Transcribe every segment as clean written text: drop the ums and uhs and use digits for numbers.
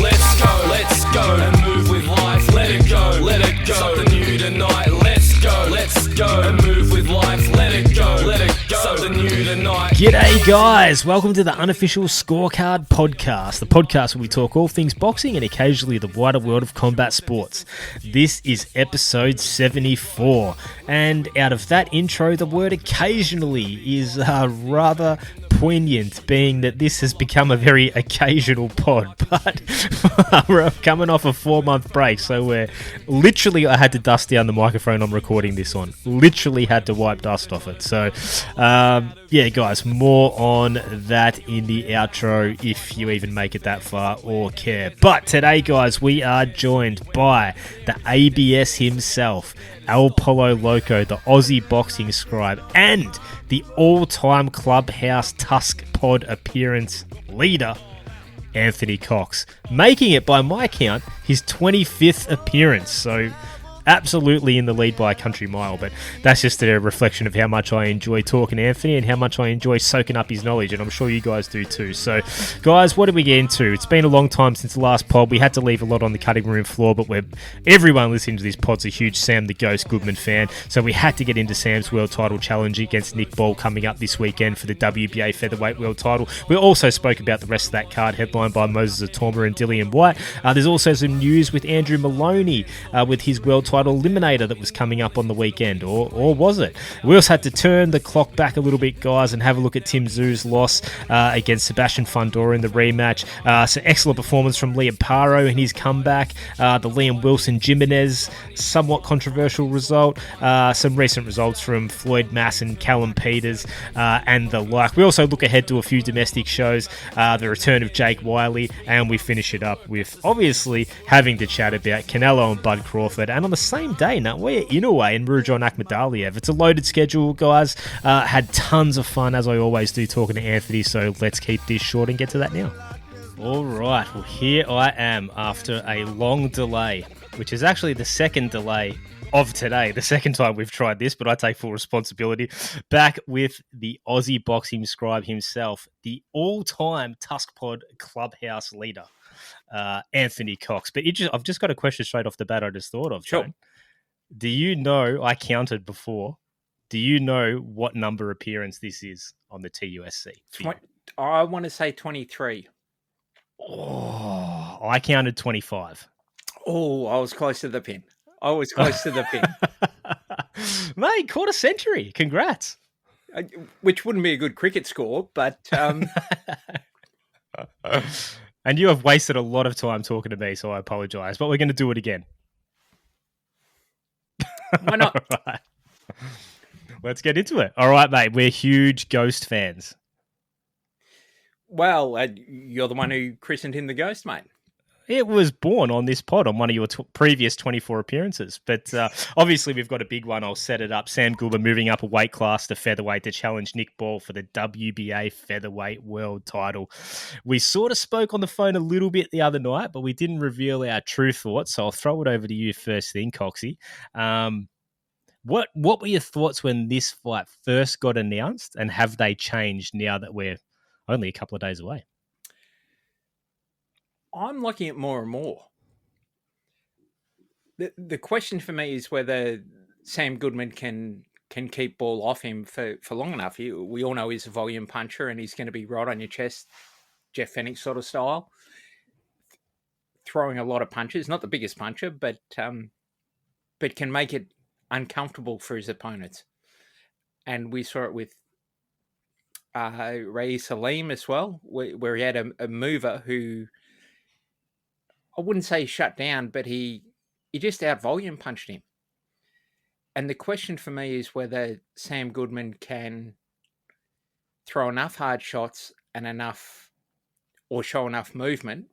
Let's go and move with life. Let it go. Something new tonight. Let's go and move with life. Let it go. Something new tonight. G'day guys, welcome to the Unofficial Scorecard Podcast, the podcast where we talk all things boxing and occasionally the wider world of combat sports. This is episode 74, and out of that intro, the word occasionally is rather poignant, being that this has become a very occasional pod, but we're coming off a 4-month break, so we're literally, I had to dust down the microphone I'm recording this on, literally had to wipe dust off it, so yeah guys, more on that in the outro if you even make it that far or care. But today guys, we are joined by the ABS himself, El Polo Loco, the Aussie Boxing Scribe, and the all-time Clubhouse TUSC pod appearance leader, Anthony Cox, making it, by my count, his 25th appearance. So absolutely in the lead by a country mile, but that's just a reflection of how much I enjoy talking to Anthony and how much I enjoy soaking up his knowledge, and I'm sure you guys do too. So guys, what did we get into? It's been a long time since the last pod. We had to leave a lot on the cutting room floor, but everyone listening to this pod's a huge Sam the Ghost Goodman fan, so we had to get into Sam's world title challenge against Nick Ball coming up this weekend for the WBA featherweight world title. We also spoke about the rest of that card, headlined by Moses Itauma and Dillian Whyte. There's also some news with Andrew Moloney with his world title eliminator that was coming up on the weekend, or was it? We also had to turn the clock back a little bit, guys, and have a look at Tim Tszyu's loss against Sebastian Fundora in the rematch. Some excellent performance from Liam Paro in his comeback. The Liam Wilson-Jimenez somewhat controversial result. Some recent results from Floyd, Masson, Callum Peters, and the like. We also look ahead to a few domestic shows, the return of Jake Wiley, and we finish it up with obviously having to chat about Canelo and Bud Crawford, and on the same day, we're Inoue and V Akhmadaliev. It's a loaded schedule, guys. Had tons of fun, as I always do, talking to Anthony, so let's keep this short and get to that now. All right, well, here I am after a long delay, which is actually the second delay of today, the second time we've tried this, but I take full responsibility. Back with the Aussie Boxing Scribe himself, the all-time TUSC pod clubhouse leader, Anthony Cox. But I've just got a question straight off the bat I just thought of. Sure. Jane. Do you know, I counted before, do you know what number appearance this is on the TUSC? I want to say 23. Oh, I counted 25. Oh, I was close to the pin. Mate, quarter century. Congrats. Which wouldn't be a good cricket score, but... And you have wasted a lot of time talking to me, so I apologise, but we're going to do it again. Why not? Right. Let's get into it. All right, mate. We're huge Ghost fans. Well, you're the one who christened him the Ghost, mate. It was born on this pod on one of your previous 24 appearances. But obviously, we've got a big one. I'll set it up. Sam Goodman moving up a weight class to featherweight to challenge Nick Ball for the WBA featherweight world title. We sort of spoke on the phone a little bit the other night, but we didn't reveal our true thoughts. So I'll throw it over to you first thing, Coxie. What were your thoughts when this fight first got announced, and have they changed now that we're only a couple of days away? I'm liking it more and more. The question for me is whether Sam Goodman can keep Ball off him for long enough. We all know he's a volume puncher, and he's going to be right on your chest, Jeff Fenech sort of style, throwing a lot of punches. Not the biggest puncher, but can make it uncomfortable for his opponents. And we saw it with Ray Salim as well, where he had a mover who, I wouldn't say shut down, but he just out volume punched him. And the question for me is whether Sam Goodman can throw enough hard shots and show enough movement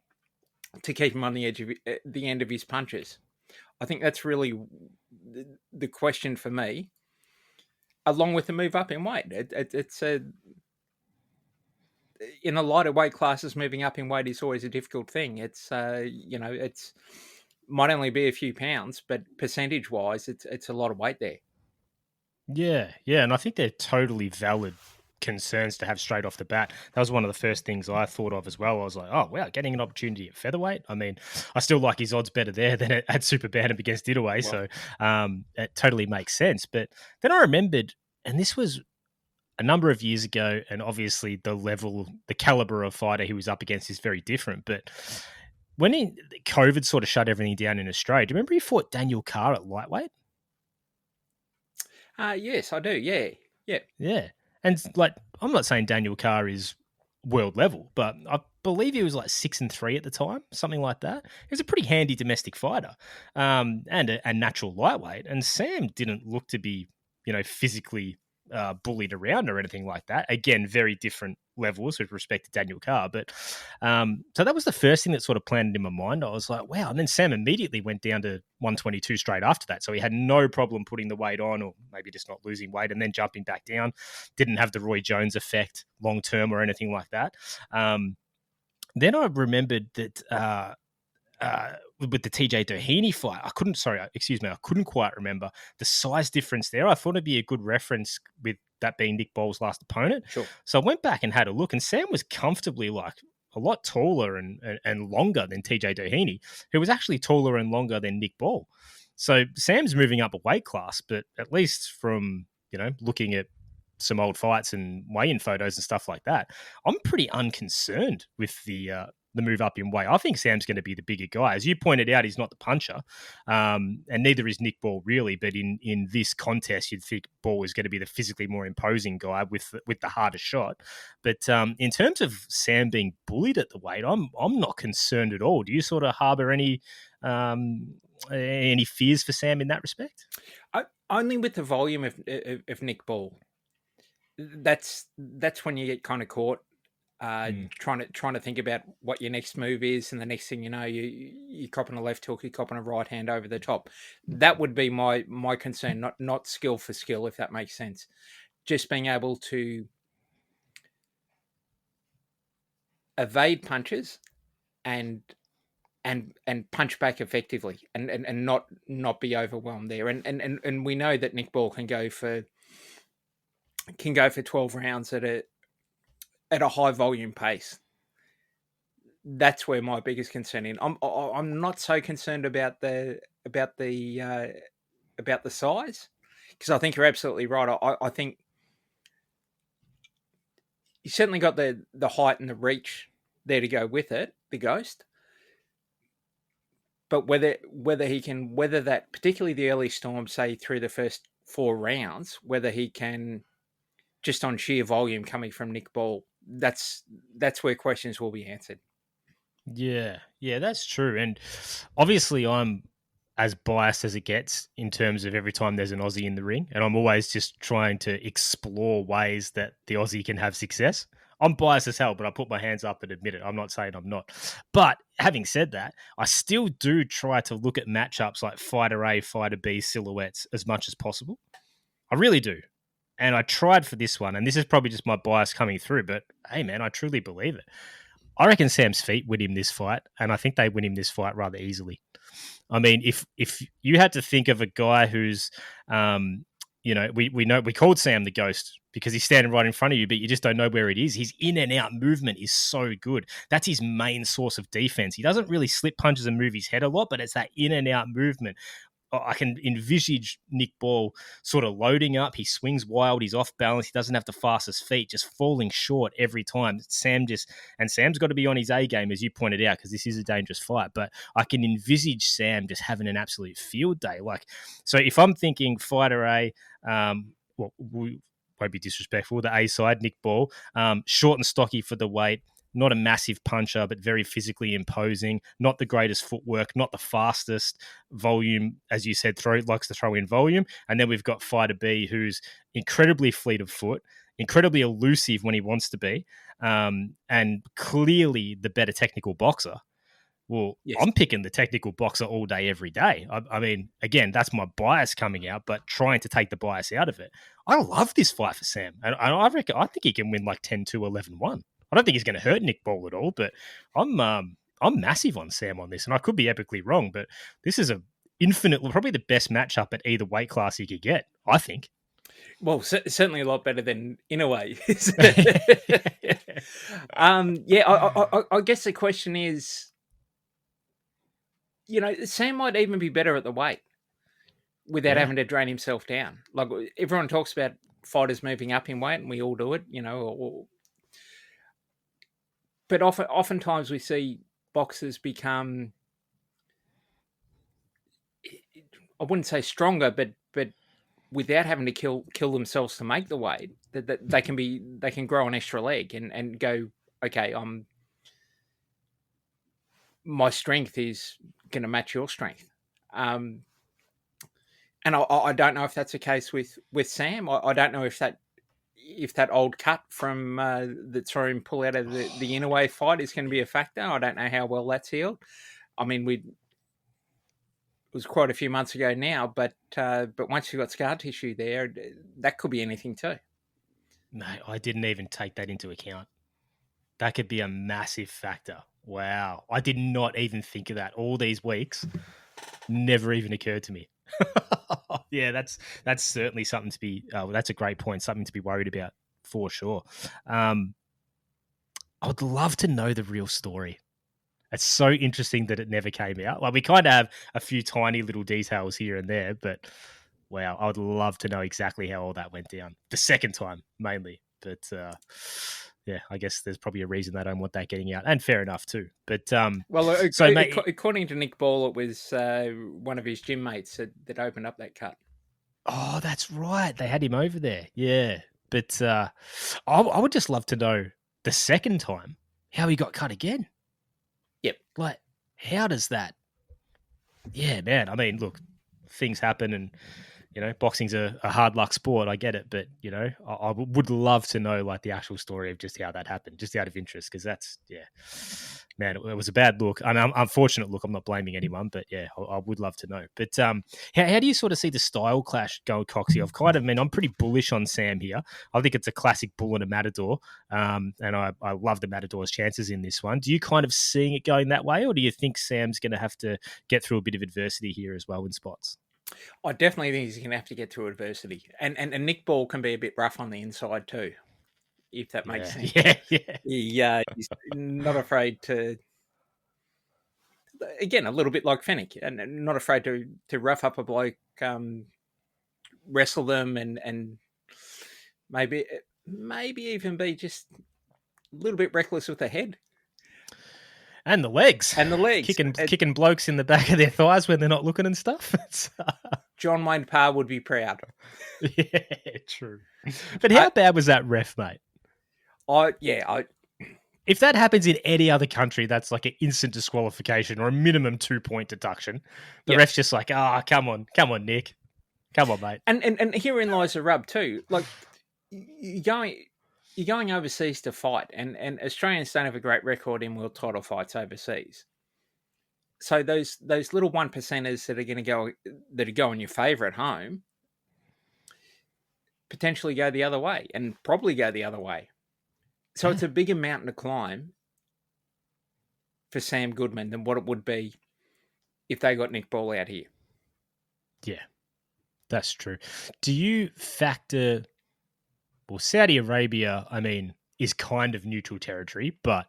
to keep him on the edge of the end of his punches. I think that's really the question for me, along with the move up in weight. It's in a lighter weight classes, moving up in weight is always a difficult thing. It's it's might only be a few pounds, but percentage wise, it's a lot of weight there. Yeah, and I think they're totally valid concerns to have straight off the bat. That was one of the first things I thought of as well. I was like, oh, wow, getting an opportunity at featherweight. I mean, I still like his odds better there than at super bantam against Inoue. So it totally makes sense. But then I remembered, and this was a number of years ago, and obviously the caliber of fighter he was up against is very different. But when COVID sort of shut everything down in Australia, do you remember he fought Daniel Carr at lightweight? Yes, I do. Yeah. Yeah. And like, I'm not saying Daniel Carr is world level, but I believe he was like 6-3 at the time, something like that. He was a pretty handy domestic fighter, and a natural lightweight. And Sam didn't look to be, physically bullied around or anything like that. Again, very different levels with respect to Daniel Carr. But so that was the first thing that sort of planted in my mind. I was like, wow. And then Sam immediately went down to 122 straight after that. So he had no problem putting the weight on, or maybe just not losing weight and then jumping back down. Didn't have the Roy Jones effect long term or anything like that. Then I remembered that with the TJ Doheny fight, I couldn't quite remember the size difference there. I thought it'd be a good reference with that being Nick Ball's last opponent. Sure. So I went back and had a look, and Sam was comfortably like a lot taller and longer than TJ Doheny, who was actually taller and longer than Nick Ball. So Sam's moving up a weight class, but at least from, looking at some old fights and weigh-in photos and stuff like that, I'm pretty unconcerned with the move up in weight. I think Sam's going to be the bigger guy. As you pointed out, he's not the puncher, and neither is Nick Ball really. But in this contest, you'd think Ball is going to be the physically more imposing guy with the harder shot. But in terms of Sam being bullied at the weight, I'm not concerned at all. Do you sort of harbour any fears for Sam in that respect? Only with the volume of Nick Ball. That's when you get kind of caught. Trying to think about what your next move is, and the next thing you know, you're copping a left hook, you're copping a right hand over the top. That would be my concern, not skill for skill, if that makes sense. Just being able to evade punches and punch back effectively, and not be overwhelmed there. And we know that Nick Ball can go for 12 rounds at a high volume pace. That's where my biggest concern is. I'm not so concerned about the size, because I think you're absolutely right. I think you certainly got the height and the reach there to go with it, the Ghost. But whether he can weather that, particularly the early storm, say through the first 4 rounds, whether he can, just on sheer volume coming from Nick Ball, that's where questions will be answered. Yeah, that's true. And obviously I'm as biased as it gets in terms of every time there's an Aussie in the ring, and I'm always just trying to explore ways that the Aussie can have success. I'm biased as hell, but I put my hands up and admit it. I'm not saying I'm not. But having said that, I still do try to look at matchups like fighter A, fighter B silhouettes as much as possible. I really do. And I tried for this one, and this is probably just my bias coming through, but hey, man, I truly believe it. I reckon Sam's feet win him this fight, and I think they win him this fight rather easily. I mean, if you had to think of a guy who's, we called Sam the Ghost because he's standing right in front of you, but you just don't know where it is. His in and out movement is so good. That's his main source of defense. He doesn't really slip punches and move his head a lot, but it's that in and out movement. I can envisage Nick Ball sort of loading up. He swings wild. He's off balance. He doesn't have the fastest feet, just falling short every time. Sam's got to be on his A game, as you pointed out, because this is a dangerous fight. But I can envisage Sam just having an absolute field day. So if I'm thinking fighter A, we won't be disrespectful, the A side, Nick Ball, short and stocky for the weight. Not a massive puncher, but very physically imposing. Not the greatest footwork, not the fastest volume, as you said, likes to throw in volume. And then we've got fighter B, who's incredibly fleet of foot, incredibly elusive when he wants to be, and clearly the better technical boxer. Well, yes. I'm picking the technical boxer all day, every day. I mean, again, that's my bias coming out, but trying to take the bias out of it. I love this fight for Sam. And I think he can win like 10-2, 11-1. I don't think he's going to hurt Nick Ball at all, but I'm massive on Sam on this, and I could be epically wrong, but this is probably the best matchup at either weight class you could get, I think. Well, certainly a lot better than Inoue. I guess the question is, Sam might even be better at the weight without Yeah. having to drain himself down. Like everyone talks about fighters moving up in weight, and we all do it, but oftentimes we see boxers become, I wouldn't say stronger, but without having to kill themselves to make the weight, that they can grow an extra leg and go, okay, my strength is going to match your strength. And I don't know if that's the case with Sam. I don't know if that old cut from that saw him pull out of the Inoue fight is going to be a factor. I don't know how well that's healed. I mean, it was quite a few months ago now, but once you've got scar tissue there, that could be anything too. No, I didn't even take that into account. That could be a massive factor. Wow. I did not even think of that all these weeks. Never even occurred to me. Yeah, that's certainly something to be, that's a great point, something to be worried about for sure. I would love to know the real story. It's so interesting that it never came out. Like we kind of have a few tiny little details here and there, but wow, I would love to know exactly how all that went down. The second time, mainly. But yeah, I guess there's probably a reason they don't want that getting out, and fair enough too. But according to Nick Ball, it was one of his gym mates that opened up that cut. Oh, that's right. They had him over there. Yeah, but I would just love to know the second time how he got cut again. Yep. Like, how does that? Yeah, man. I mean, look, things happen, and boxing's a hard luck sport. I get it, but I would love to know like the actual story of just how that happened, just out of interest, because that's man, it was a bad look. And unfortunate look. I'm not blaming anyone, but yeah, I would love to know. But how do you sort of see the style clash go, Coxy? I'm pretty bullish on Sam here. I think it's a classic bull and a matador, and I love the matador's chances in this one. Do you kind of seeing it going that way, or do you think Sam's going to have to get through a bit of adversity here as well in spots? I definitely think he's going to have to get through adversity, and Nick Ball can be a bit rough on the inside too, if that makes sense. Yeah. He's not afraid to, again, a little bit like Fennec, and not afraid to rough up a bloke, wrestle them, and maybe even be just a little bit reckless with the head. And the legs. Kicking blokes in the back of their thighs when they're not looking and stuff. John Wayne Parr would be proud. Yeah, true. But how bad was that ref, mate? If that happens in any other country, that's like an instant disqualification or a minimum 2-point deduction. The ref's just like, come on, Nick. Come on, mate. And herein lies the rub too. Like, you're going overseas to fight, and Australians don't have a great record in world title fights overseas. So those little 1%ers that are going in your favour at home potentially go the other way, and probably go the other way. So it's a bigger mountain to climb for Sam Goodman than what it would be if they got Nick Ball out here. Yeah, that's true. Do you factor... Well, Saudi Arabia, I mean, is kind of neutral territory, but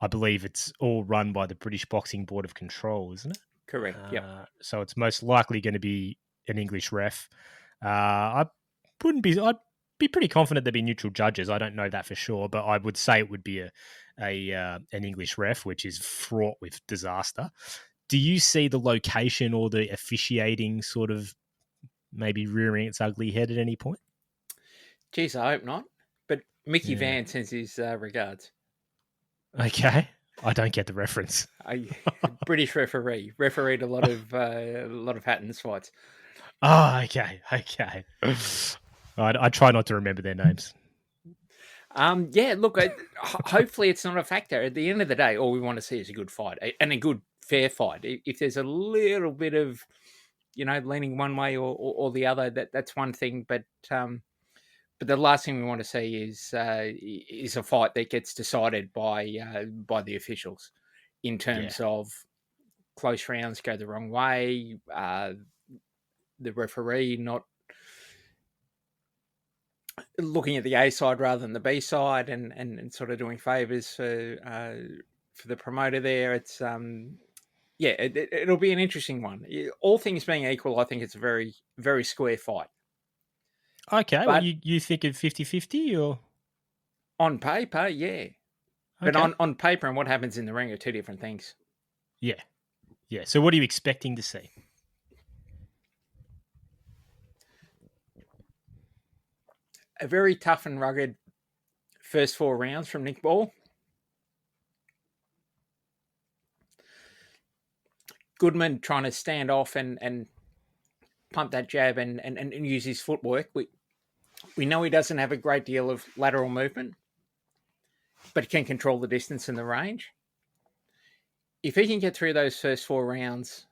I believe it's all run by the British Boxing Board of Control, isn't it? Correct, yeah. So it's most likely going to be an English ref. I'd be pretty confident there'd be neutral judges. I don't know that for sure, but I would say it would be an English ref, which is fraught with disaster. Do you see the location or the officiating sort of maybe rearing its ugly head at any point? Geez, I hope not. But Mickey Van sends his regards. Okay, I don't get the reference. British referee refereed a lot of Hatton's fights. Oh, okay. I try not to remember their names. Look, hopefully it's not a factor. At the end of the day, all we want to see is a good fight and a good, fair fight. If there's a little bit of, leaning one way or the other, that's one thing. But the last thing we want to see is a fight that gets decided by the officials in terms of close rounds go the wrong way, the referee not looking at the A side rather than the B side, and sort of doing favors for the promoter there. It's it'll be an interesting one. All things being equal, I think it's a very, very square fight. Okay, But well, you think of 50-50 or? on paper, yeah. But Okay. on paper and what happens in the ring are two different things. Yeah. Yeah. So what are you expecting to see? A very tough and rugged first 4 rounds from Nick Ball. Goodman trying to stand off and pump that jab and use his footwork. We know he doesn't have a great deal of lateral movement, but he can control the distance and the range. If he can get through those first 4 rounds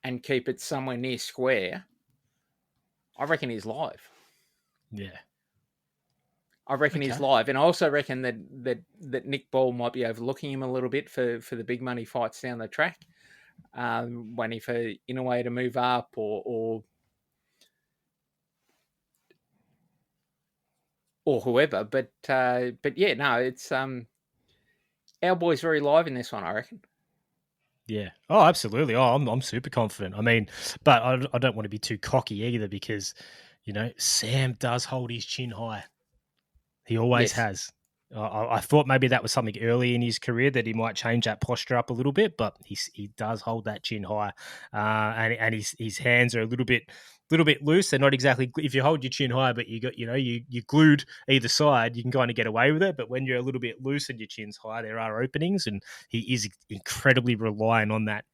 and keep it somewhere near square, I reckon he's live. Yeah. I reckon he's live. And I also reckon that Nick Ball might be overlooking him a little bit for the big money fights down the track. Waiting for Inoue to move up or whoever. But yeah, no, it's our boy's very live in this one, I reckon. Yeah. Oh, absolutely. Oh, I'm super confident. I mean, but I don't want to be too cocky either because, Sam does hold his chin high. He always has. I thought maybe that was something early in his career that he might change that posture up a little bit, but he does hold that chin high, and his hands are a little bit loose. They're not exactly. If you hold your chin high, but you got you glued either side, you can kind of get away with it. But when you're a little bit loose and your chin's high, there are openings, and he is incredibly reliant on that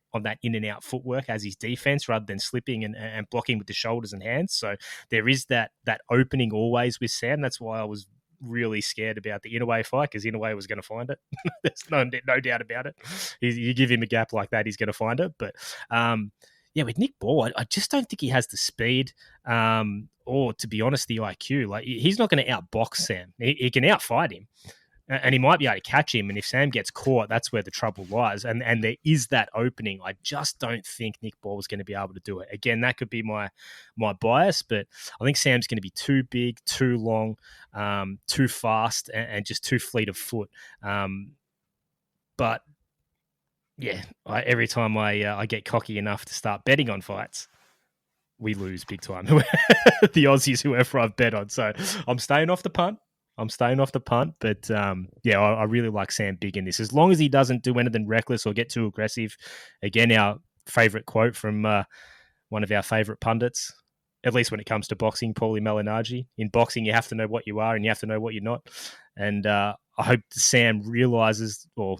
in and out footwork as his defense rather than slipping and blocking with the shoulders and hands. So there is that opening always with Sam. That's why I was really scared about the Inoue fight because Inoue was going to find it. There's no doubt about it. You give him a gap like that, he's going to find it. But with Nick Ball, I just don't think he has the speed or, to be honest, the IQ. Like, he's not going to outbox Sam. He can outfight him. And he might be able to catch him. And if Sam gets caught, that's where the trouble lies. And there is that opening. I just don't think Nick Ball is going to be able to do it. Again, that could be my bias, but I think Sam's going to be too big, too long, too fast, and just too fleet of foot. But yeah, every time I get cocky enough to start betting on fights, we lose big time. The Aussies, whoever I've bet on. So I'm staying off the punt. But I really like Sam big in this. As long as he doesn't do anything reckless or get too aggressive. Again, our favourite quote from one of our favourite pundits, at least when it comes to boxing, Paulie Malignaggi. In boxing, you have to know what you are and you have to know what you're not. And I hope Sam realises, or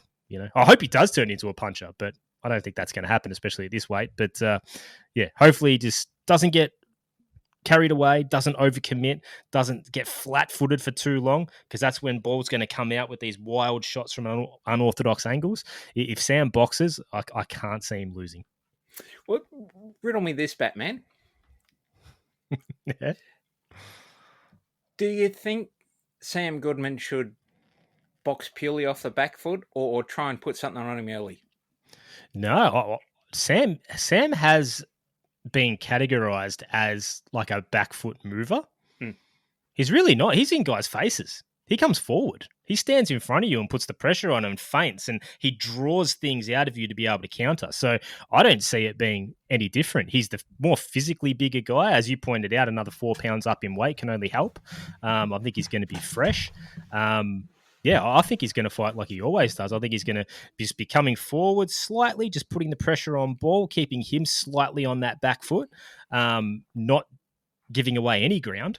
I hope he does turn into a puncher, but I don't think that's going to happen, especially at this weight. But hopefully he just doesn't get carried away, doesn't overcommit, doesn't get flat-footed for too long, because that's when Ball's going to come out with these wild shots from unorthodox angles. If Sam boxes, I can't see him losing. Well, riddle me this, Batman. Yeah. Do you think Sam Goodman should box purely off the back foot or try and put something on him early? No, Sam has being categorized as like a back foot mover. He's really not. He's in guys' faces. He comes forward. He stands in front of you and puts the pressure on him and feints, and he draws things out of you to be able to counter. So I don't see it being any different. He's the more physically bigger guy. As you pointed out, another 4 pounds up in weight can only help. I think he's going to be fresh. I think he's going to fight like he always does. I think he's going to just be coming forward slightly, just putting the pressure on Ball, keeping him slightly on that back foot, not giving away any ground,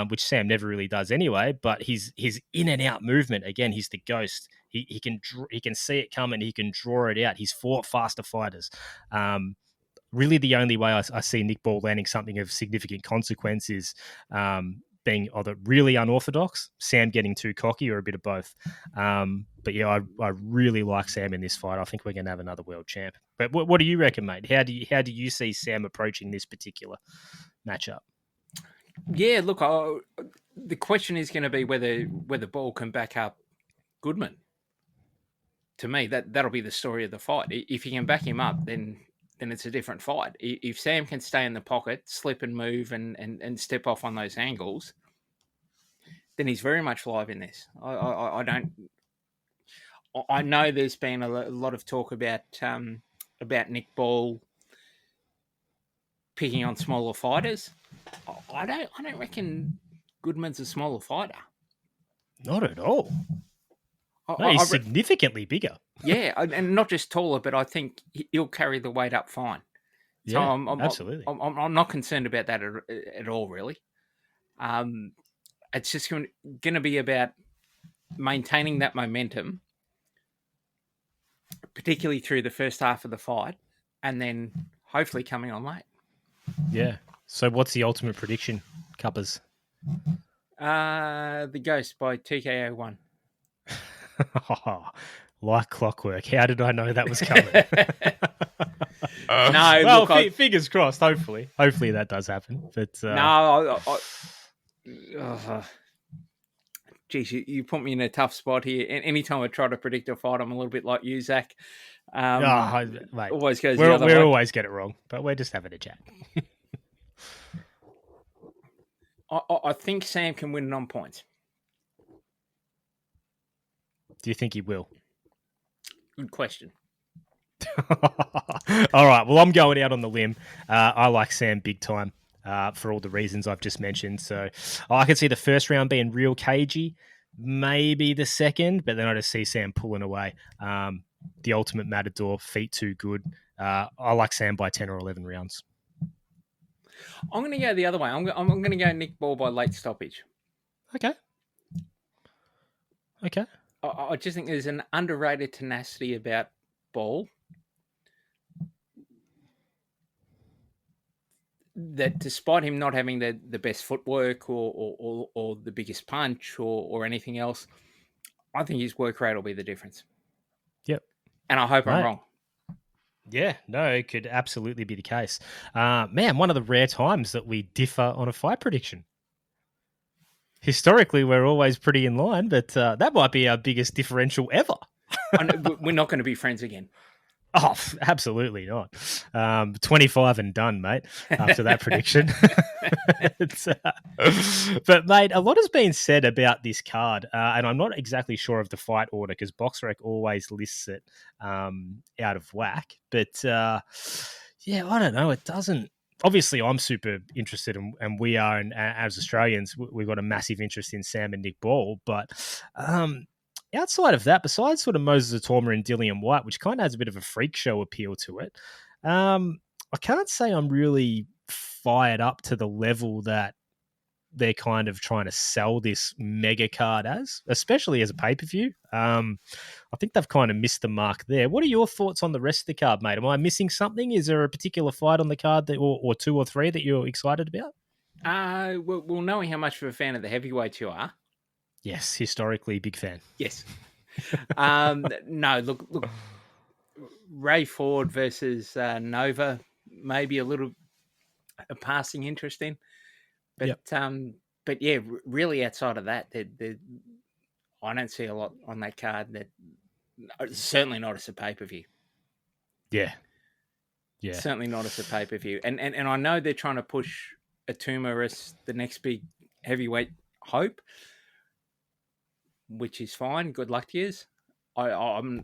which Sam never really does anyway. But his in and out movement, again, he's the ghost. He can see it coming. He can draw it out. He's fought faster fighters. Really, the only way I see Nick Ball landing something of significant consequence is being either really unorthodox, Sam getting too cocky, or a bit of both. But yeah, I really like Sam in this fight. I think we're going to have another world champ. But what do you reckon, mate? How do you see Sam approaching this particular matchup? Yeah, look, the question is going to be whether Ball can back up Goodman. To me, that'll be the story of the fight. If you can back him up, then it's a different fight. If Sam can stay in the pocket, slip and move, and step off on those angles, then he's very much live in this. I don't. I know there's been a lot of talk about Nick Ball picking on smaller fighters. I don't reckon Goodman's a smaller fighter. Not at all. No, he's significantly bigger. Yeah, and not just taller, but I think he'll carry the weight up fine. So Yeah, absolutely. I'm not concerned about that at all, really. It's just going to be about maintaining that momentum, particularly through the first half of the fight, and then hopefully coming on late. Yeah. So what's the ultimate prediction, Cuppers? The Ghost by TKO 1. Like clockwork. How did I know that was coming? No, well, look, fingers crossed. Hopefully that does happen. But no, geez, you put me in a tough spot here. Anytime I try to predict a fight, I'm a little bit like you, Zach. Mate, always goes we the other way. always get it wrong, but we're just having a chat. I think Sam can win it on points. Do you think he will? Good question. All right. Well, I'm going out on the limb. I like Sam big time for all the reasons I've just mentioned. So I can see the first round being real cagey, maybe the second, but then I just see Sam pulling away. The ultimate matador, feet too good. I like Sam by 10 or 11 rounds. I'm going to go the other way. I'm going to go Nick Ball by late stoppage. Okay. I just think there's an underrated tenacity about Ball that, despite him not having the best footwork or the biggest punch or anything else, I think his work rate will be the difference. Yep. And I hope I'm wrong. Yeah, no, it could absolutely be the case. Man, one of the rare times that we differ on a fight prediction. Historically, we're always pretty in line, but that might be our biggest differential ever. We're not going to be friends again. Oh, absolutely not. 25 and done, mate, after that prediction. But, mate, a lot has been said about this card, and I'm not exactly sure of the fight order because BoxRec always lists it out of whack. But, yeah, I don't know. It doesn't. Obviously, I'm super interested, and we are, and as Australians, we've got a massive interest in Sam and Nick Ball. But outside of that, besides sort of Moses Itauma and Dillian Whyte, which kind of has a bit of a freak show appeal to it, I can't say I'm really fired up to the level that they're kind of trying to sell this mega card as, especially as a pay-per-view. I think they've kind of missed the mark there. What are your thoughts on the rest of the card, mate? Am I missing something? Is there a particular fight on the card that, or two or three that you're excited about? Well, knowing how much of a fan of the heavyweights you are. Yes, historically, big fan. Yes. No, look, Ray Ford versus Nova, maybe a little passing interest in. But yep. But yeah, really outside of that, I don't see a lot on that card. That certainly not as a pay-per-view. Yeah, certainly not as a pay-per-view. And I know they're trying to push Itauma as the next big heavyweight hope, which is fine. Good luck to you. I'm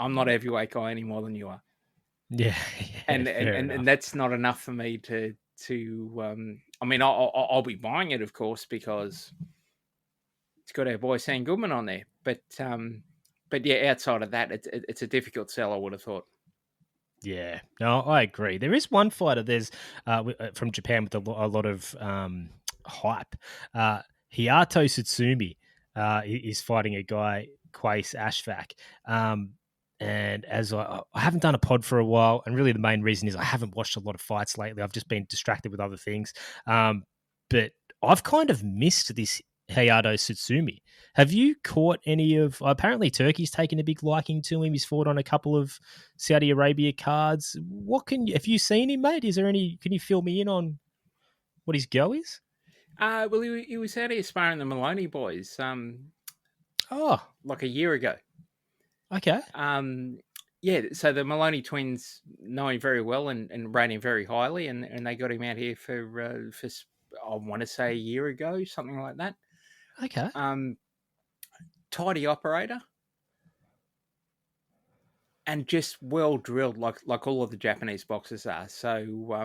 not a heavyweight guy any more than you are. Yeah, and that's not enough for me to. I mean, I'll be buying it, of course, because it's got our boy Sam Goodman on there. But yeah, outside of that, it's a difficult sell, I would have thought. Yeah, no, I agree. There is one fighter. There's from Japan with a lot of hype. Hayato Tsutsumi is fighting a guy, Quace Ashfaq. And as I haven't done a pod for a while, and really the main reason is I haven't watched a lot of fights lately. I've just been distracted with other things. But I've kind of missed this Hayato Tsutsumi. Have you caught any of... Apparently Turkey's taken a big liking to him. He's fought on a couple of Saudi Arabia cards. Have you seen him, mate? Is there any... Can you fill me in on what his go is? Well, he was out here sparring the Moloney boys like a year ago. Okay. Yeah, so the Moloney twins know him very well and rate him very highly, and they got him out here for I want to say a year ago, something like that. Okay. Tidy operator, and just well drilled, like all of the Japanese boxers are. So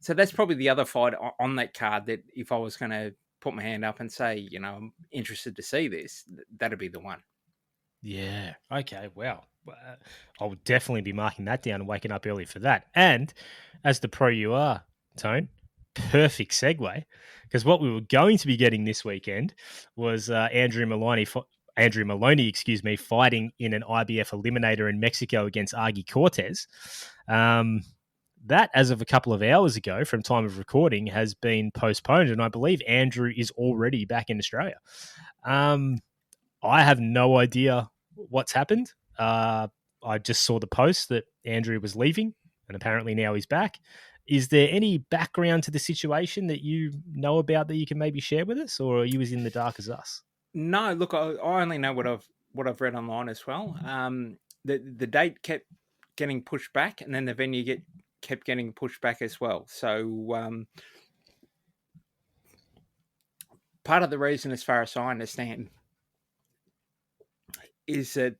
that's probably the other fight on that card that if I was going to put my hand up and say, I'm interested to see this, that'd be the one. Yeah. Okay. Wow. I will definitely be marking that down and waking up early for that. And as the pro you are, Tone, perfect segue, because what we were going to be getting this weekend was Andrew Moloney, fighting in an IBF eliminator in Mexico against Argy Cortez. That, as of a couple of hours ago from time of recording, has been postponed, and I believe Andrew is already back in Australia. I have no idea what's happened. I just saw the post that Andrew was leaving, and apparently now he's back. Is there any background to the situation that you know about that you can maybe share with us, or are you as in the dark as us? No, look, I only know what I've read online as well. The date kept getting pushed back, and then the venue kept getting pushed back as well. So part of the reason, as far as I understand, is that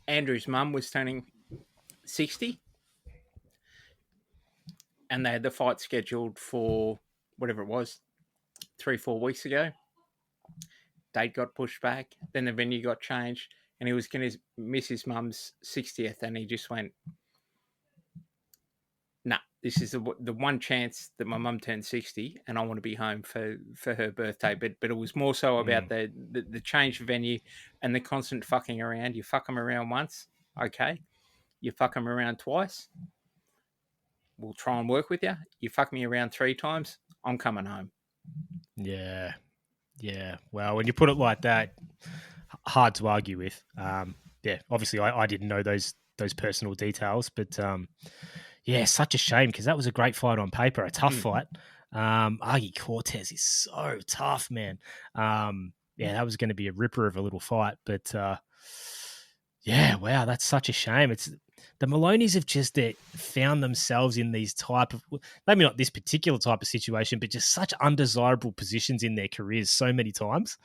Andrew's mum was turning 60, and they had the fight scheduled for whatever it was, 3-4 weeks ago. Date got pushed back, then the venue got changed, and he was going to miss his mum's 60th, and he just went, nah, this is the one chance that my mum turned 60, and I want to be home for her birthday. But it was more so about the change of venue and the constant fucking around. You fuck them around once, okay. You fuck them around twice, we'll try and work with you. You fuck me around 3 times, I'm coming home. Yeah. Well, when you put it like that, hard to argue with. Yeah, obviously I didn't know those personal details, but yeah, such a shame because that was a great fight on paper, a tough fight. Argy Cortez is so tough, man. Yeah, that was going to be a ripper of a little fight, but yeah, wow, that's such a shame. It's the Maloneys have just found themselves in these type of, maybe not this particular type of situation, but just such undesirable positions in their careers so many times.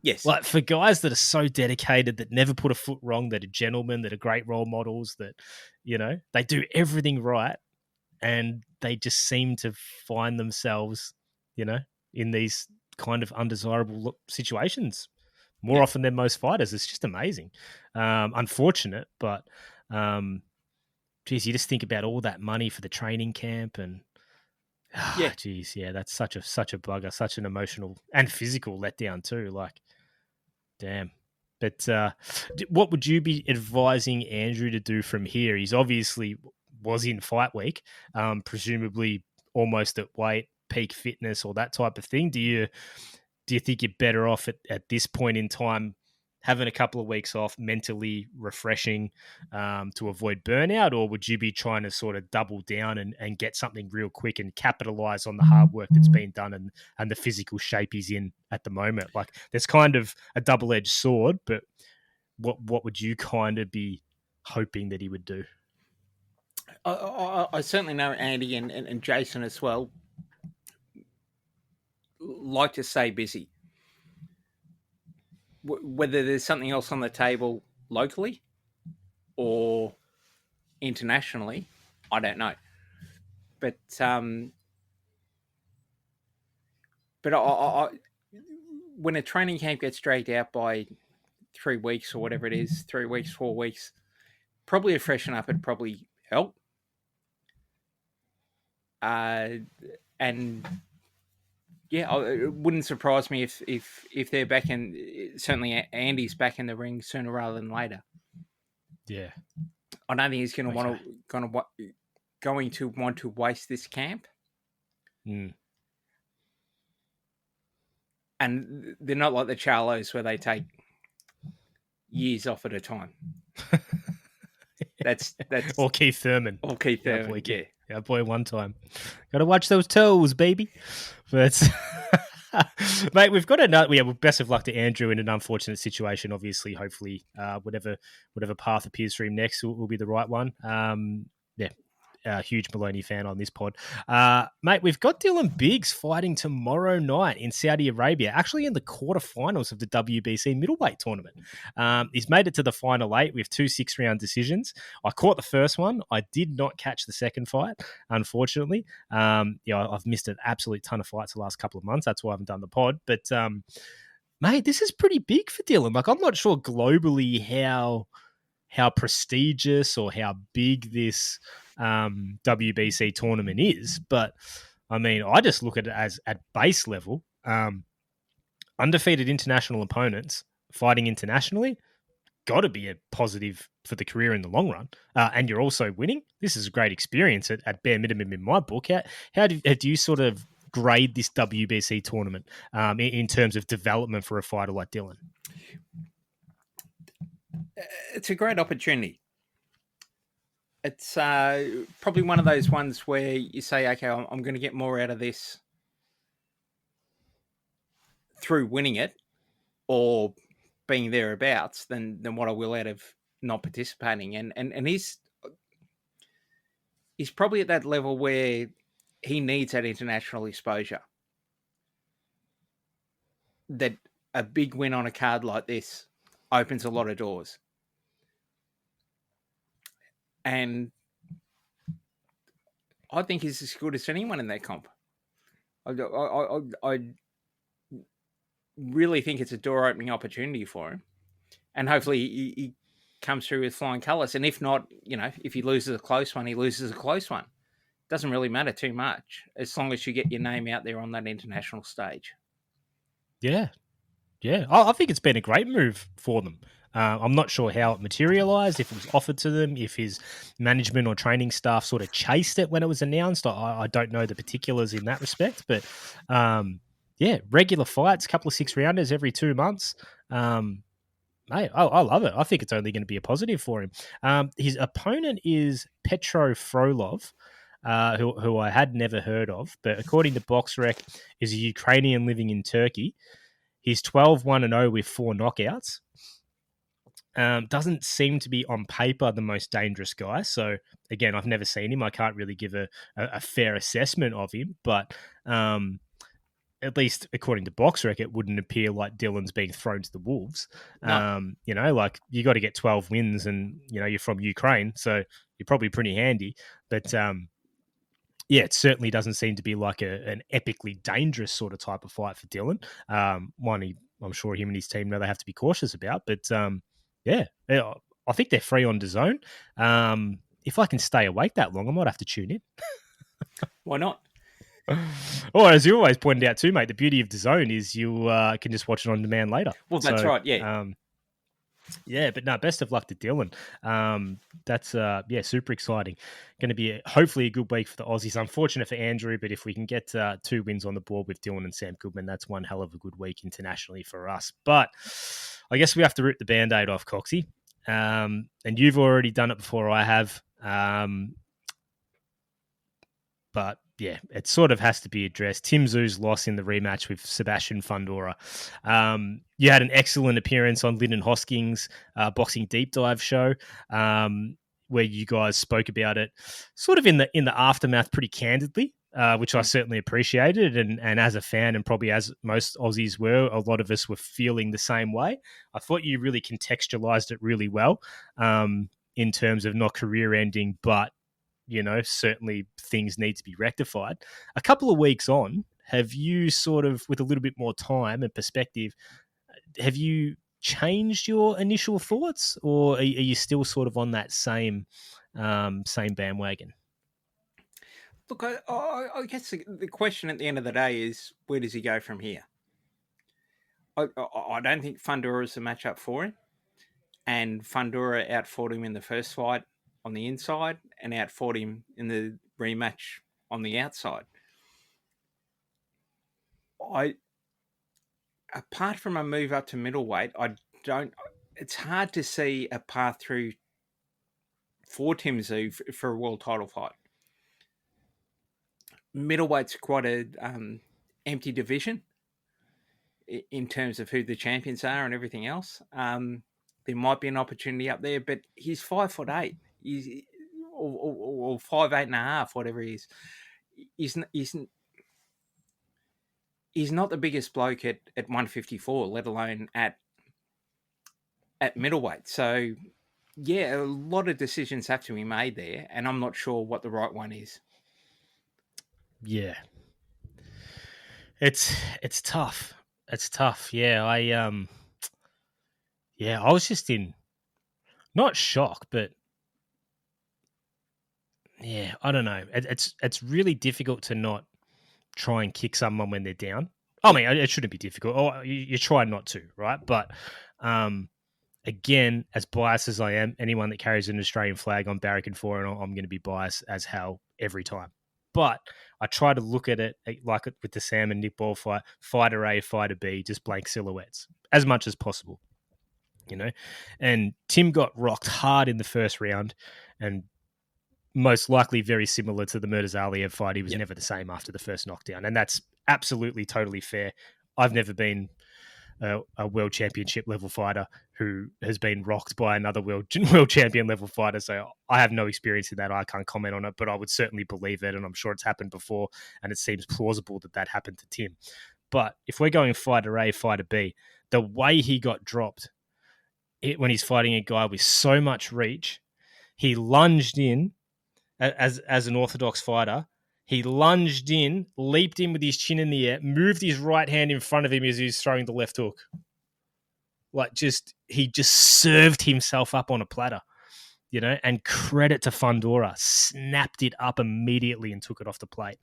Yes. Like for guys that are so dedicated, that never put a foot wrong, that are gentlemen, that are great role models, that, they do everything right, and they just seem to find themselves, in these kind of undesirable situations more often than most fighters. It's just amazing. Unfortunate, but geez, you just think about all that money for the training camp and geez, yeah, that's such a bugger, such an emotional and physical letdown too. Like, damn. But what would you be advising Andrew to do from here? He's obviously was in fight week, presumably almost at weight, peak fitness, or that type of thing. Do you think you're better off at this point in time having a couple of weeks off, mentally refreshing to avoid burnout, or would you be trying to sort of double down and get something real quick and capitalize on the hard work that's been done and the physical shape he's in at the moment? Like, there's kind of a double-edged sword, but what would you kind of be hoping that he would do? I certainly know Andy and Jason as well like to stay busy. Whether there's something else on the table locally or internationally, I don't know. But I when a training camp gets dragged out by 3 weeks or whatever it is, 3 weeks, 4 weeks, probably a freshen up would probably help. And yeah, it wouldn't surprise me if they're back in. Certainly, Andy's back in the ring sooner rather than later. Yeah, I don't think he's going to want to waste this camp. And they're not like the Charlos where they take years off at a time. That's or Keith Thurman. Yeah, boy, one time. Got to watch those toes, baby. But mate, we've got another. Yeah, well, best of luck to Andrew in an unfortunate situation. Obviously, hopefully, whatever path appears for him next will be the right one. Yeah, a huge Moloney fan on this pod. Mate, we've got Dylan Biggs fighting tomorrow night in Saudi Arabia, actually in the quarterfinals of the WBC middleweight tournament. He's made it to the final 8 with 2 6-round decisions. I caught the first one. I did not catch the second fight, unfortunately. I've missed an absolute ton of fights the last couple of months. That's why I haven't done the pod. But, mate, this is pretty big for Dylan. Like, I'm not sure globally how prestigious or how big this WBC tournament is. But, I mean, I just look at it as at base level, undefeated international opponents fighting internationally, got to be a positive for the career in the long run. And you're also winning. This is a great experience at bare minimum in my book. How do you sort of grade this WBC tournament in terms of development for a fighter like Dylan? It's a great opportunity. It's probably one of those ones where you say, okay, I'm going to get more out of this through winning it or being thereabouts than what I will out of not participating. And he's probably at that level where he needs that international exposure. That a big win on a card like this opens a lot of doors. And I think he's as good as anyone in that comp. I really think it's a door-opening opportunity for him. And hopefully he comes through with flying colours. And if not, if he loses a close one, he loses a close one. Doesn't really matter too much, as long as you get your name out there on that international stage. Yeah. I think it's been a great move for them. I'm not sure how it materialised, if it was offered to them, if his management or training staff sort of chased it when it was announced. I don't know the particulars in that respect, but regular fights, couple of 6-rounders every 2 months. Mate, I love it. I think it's only going to be a positive for him. His opponent is Petro Frolov, who I had never heard of, but according to BoxRec, is a Ukrainian living in Turkey. He's 12-1-0 with 4 knockouts. Doesn't seem to be on paper the most dangerous guy. So again, I've never seen him. I can't really give a fair assessment of him, but at least according to BoxRec, it wouldn't appear like Dylan's being thrown to the wolves. No. Like you got to get 12 wins and, you're from Ukraine, so you're probably pretty handy. But it certainly doesn't seem to be like an epically dangerous sort of type of fight for Dylan. I'm sure him and his team know they have to be cautious about. But I think they're free on DAZN. If I can stay awake that long, I might have to tune in. Why not? Or as you always pointed out too, mate, the beauty of DAZN is you can just watch it on demand later. Well, that's right, yeah. But no, best of luck to Dylan. That's super exciting. Going to be hopefully a good week for the Aussies. Unfortunate for Andrew, but if we can get 2 wins on the board with Dylan and Sam Goodman, that's one hell of a good week internationally for us. But I guess we have to rip the Band-Aid off, Coxie. And you've already done it before I have. But yeah, it sort of has to be addressed. Tim Tszyu's loss in the rematch with Sebastian Fundora. You had an excellent appearance on Lyndon Hoskins' Boxing Deep Dive show, where you guys spoke about it sort of in the aftermath pretty candidly, which I certainly appreciated. And as a fan, and probably as most Aussies were, a lot of us were feeling the same way. I thought you really contextualized it really well in terms of not career ending, but certainly things need to be rectified. A couple of weeks on, have you sort of, with a little bit more time and perspective, have you changed your initial thoughts, or are you still sort of on that same bandwagon? Look, I guess the question at the end of the day is, where does he go from here? I don't think Fundora is the matchup for him, and Fundora outfought him in the first fight on the inside and outfought him in the rematch on the outside. Apart from a move up to middleweight, it's hard to see a path through for Tim Tszyu for a world title fight. Middleweight's quite a empty division in terms of who the champions are and everything else. There might be an opportunity up there, but he's 5'8". Or or 5'8.5", whatever he is. He's not the biggest bloke at 154, let alone at middleweight. So, yeah, a lot of decisions have to be made there, and I'm not sure what the right one is. Yeah. It's tough. It's tough. Yeah, I was just in not shock, but yeah, I don't know. It's really difficult to not try and kick someone when they're down. I mean, it shouldn't be difficult. Or you try not to, right? But again, as biased as I am, anyone that carries an Australian flag, I'm barracking for, and I'm going to be biased as hell every time. But I try to look at it like with the Sam and Nick Ball fight, fighter A, fighter B, just blank silhouettes as much as possible, you know. And Tim got rocked hard in the first round, and most likely very similar to the Murders-Aliev fight. He was never the same after the first knockdown, and that's absolutely totally fair. I've never been a world championship level fighter who has been rocked by another world champion level fighter, so I have no experience in that. I can't comment on it, but I would certainly believe it, and I'm sure it's happened before, and it seems plausible that happened to Tim. But if we're going fighter A, fighter B, the way he got dropped when he's fighting a guy with so much reach, he lunged in as an orthodox fighter. He lunged in, leaped in with his chin in the air, moved his right hand in front of him as he was throwing the left hook. He just served himself up on a platter, you know, and credit to Fundora, snapped it up immediately and took it off the plate.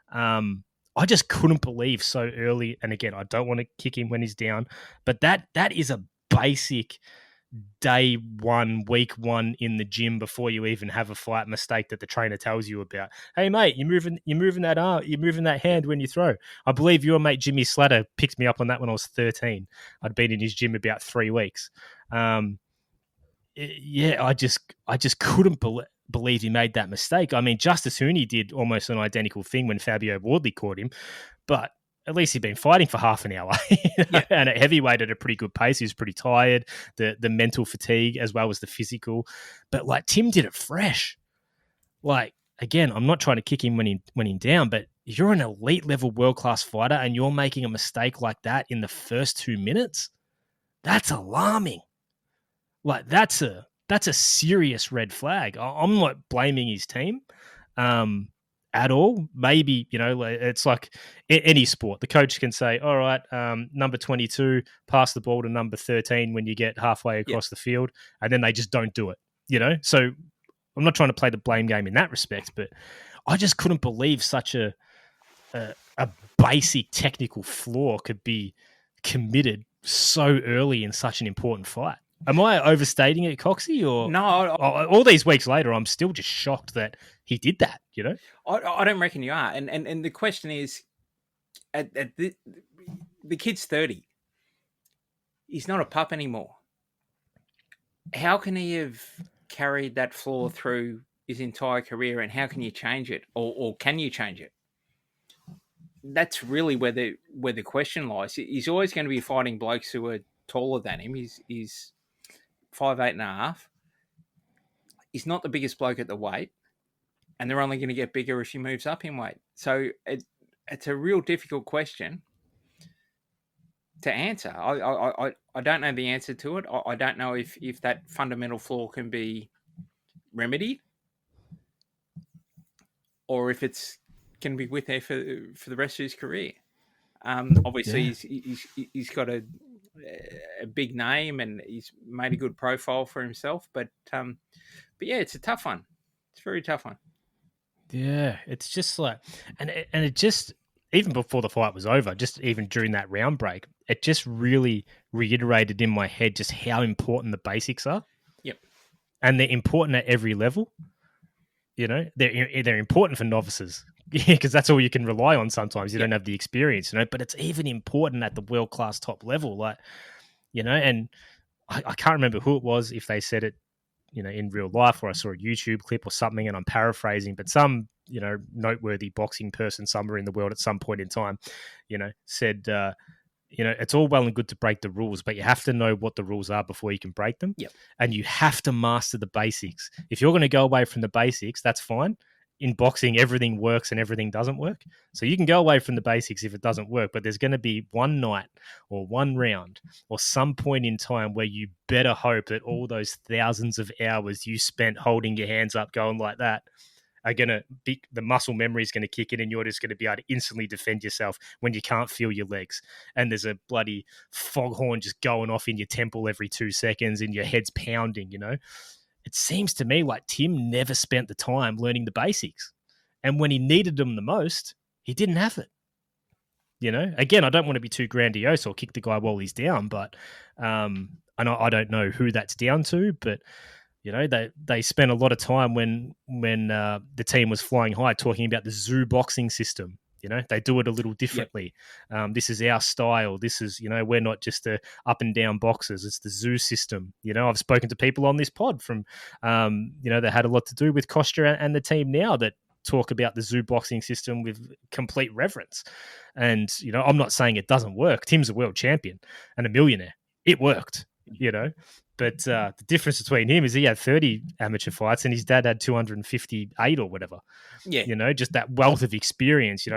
I just couldn't believe so early. And again, I don't want to kick him when he's down, but that is a basic day one, week one in the gym before you even have a fight mistake that the trainer tells you about. Hey mate, you're moving that arm, you're moving that hand when you throw. I believe your mate Jimmy Slatter picked me up on that when I was 13. I'd been in his gym about 3 weeks. I just couldn't believe he made that mistake. I mean, Justice Hooney did almost an identical thing when Fabio Wardley caught him, but at least he'd been fighting for half an hour, and at heavyweight at a pretty good pace. He was pretty tired, the mental fatigue as well as the physical. But like Tim did it fresh. Like, again, I'm not trying to kick him when he's down, but you're an elite level world-class fighter and you're making a mistake like that in the first 2 minutes. That's alarming. Like that's a serious red flag. I'm not blaming his team. At all. Maybe, you know, it's like any sport. The coach can say, all right, number 22, pass the ball to number 13 when you get halfway across the field, and then they just don't do it, you know? So I'm not trying to play the blame game in that respect, but I just couldn't believe such a basic technical flaw could be committed so early in such an important fight. Am I overstating it, Coxie? Or no? All these weeks later, I'm still just shocked that he did that. You know, I don't reckon you are. And the question is, at the kid's 30. He's not a pup anymore. How can he have carried that flaw through his entire career, and how can you change it, or can you change it? That's really where the question lies. He's always going to be fighting blokes who are taller than him. He's 5'8.5". He's not the biggest bloke at the weight, and they're only going to get bigger if he moves up in weight. So it's a real difficult question to answer. I don't know the answer to it. I don't know if that fundamental flaw can be remedied, or if it's can be with there for the rest of his career. Obviously, he's got a big name and he's made a good profile for himself, but yeah, it's a tough one. It's a very tough one. Yeah, it's just like, and it just, even before the fight was over, just even during that round break, it just really reiterated in my head just how important the basics are. Yep. And they're important at every level. You know, they're important for novices because that's all you can rely on sometimes. You don't have the experience, you know, but it's even important at the world-class top level. Like, you know, and I can't remember who it was, if they said it, you know, in real life, or I saw a YouTube clip or something, and I'm paraphrasing, but some, you know, noteworthy boxing person somewhere in the world at some point in time, you know, said, it's all well and good to break the rules, but you have to know what the rules are before you can break them. Yep. And you have to master the basics. If you're going to go away from the basics, that's fine. In boxing, everything works and everything doesn't work. So you can go away from the basics if it doesn't work, but there's going to be one night or one round or some point in time where you better hope that all those thousands of hours you spent holding your hands up going like that are going to be, the muscle memory is going to kick in, and you're just going to be able to instantly defend yourself when you can't feel your legs. And there's a bloody foghorn just going off in your temple every 2 seconds and your head's pounding, It seems to me like Tim never spent the time learning the basics. And when he needed them the most, he didn't have it. Again, I don't want to be too grandiose or kick the guy while he's down, but and I don't know who that's down to, but they spent a lot of time when the team was flying high talking about the zoo boxing system. They do it a little differently. Yep. This is our style. This is, we're not just the up and down boxers. It's the zoo system. I've spoken to people on this pod from, that had a lot to do with Costa and the team now that talk about the zoo boxing system with complete reverence. And, I'm not saying it doesn't work. Tim's a world champion and a millionaire. It worked, But the difference between him is he had 30 amateur fights and his dad had 258 or whatever. Yeah. Just that wealth of experience,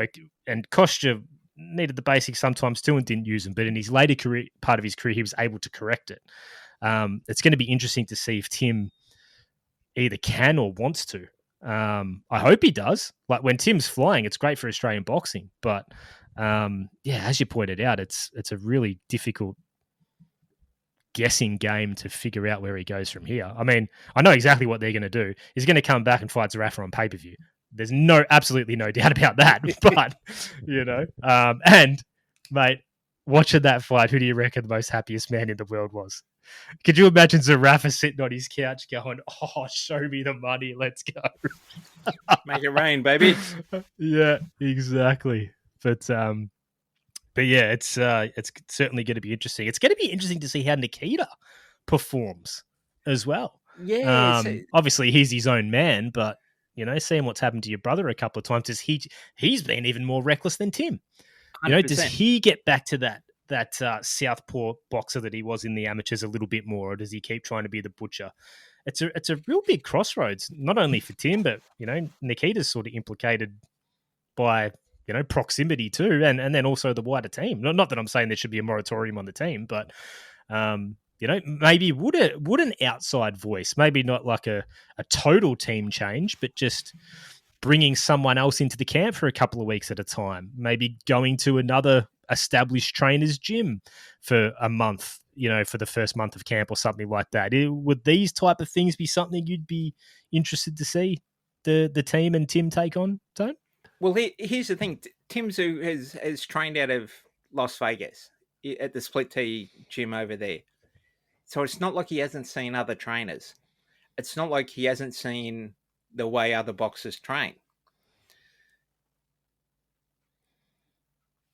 and Kostya needed the basics sometimes too and didn't use them. But in his later part of his career, he was able to correct it. It's going to be interesting to see if Tim either can or wants to. I hope he does. Like when Tim's flying, it's great for Australian boxing. But as you pointed out, it's a really difficult guessing game to figure out where he goes from here. I mean, I know exactly what they're going to do. He's going to come back and fight Zerafa on pay-per-view. There's absolutely no doubt about that. But, and mate, watching that fight, who do you reckon the most happiest man in the world was? Could you imagine Zerafa sitting on his couch going, "Oh, show me the money. Let's go. Make it rain, baby." Yeah, exactly. But yeah, it's certainly going to be interesting. It's going to be interesting to see how Nikita performs as well. Yeah. Obviously, he's his own man, but seeing what's happened to your brother a couple of times, he's been even more reckless than Tim. 100%. Does he get back to that southpaw boxer that he was in the amateurs a little bit more, or does he keep trying to be the butcher? It's a real big crossroads, not only for Tim, but Nikita's sort of implicated by proximity too, and then also the wider team. Not that I'm saying there should be a moratorium on the team, but maybe would an outside voice, maybe not like a total team change, but just bringing someone else into the camp for a couple of weeks at a time, maybe going to another established trainer's gym for a month, for the first month of camp or something like that. Would these type of things be something you'd be interested to see the team and Tim take on, Tone? Well, here's the thing. Tim Tszyu has trained out of Las Vegas at the Split T gym over there. So it's not like he hasn't seen other trainers. It's not like he hasn't seen the way other boxers train.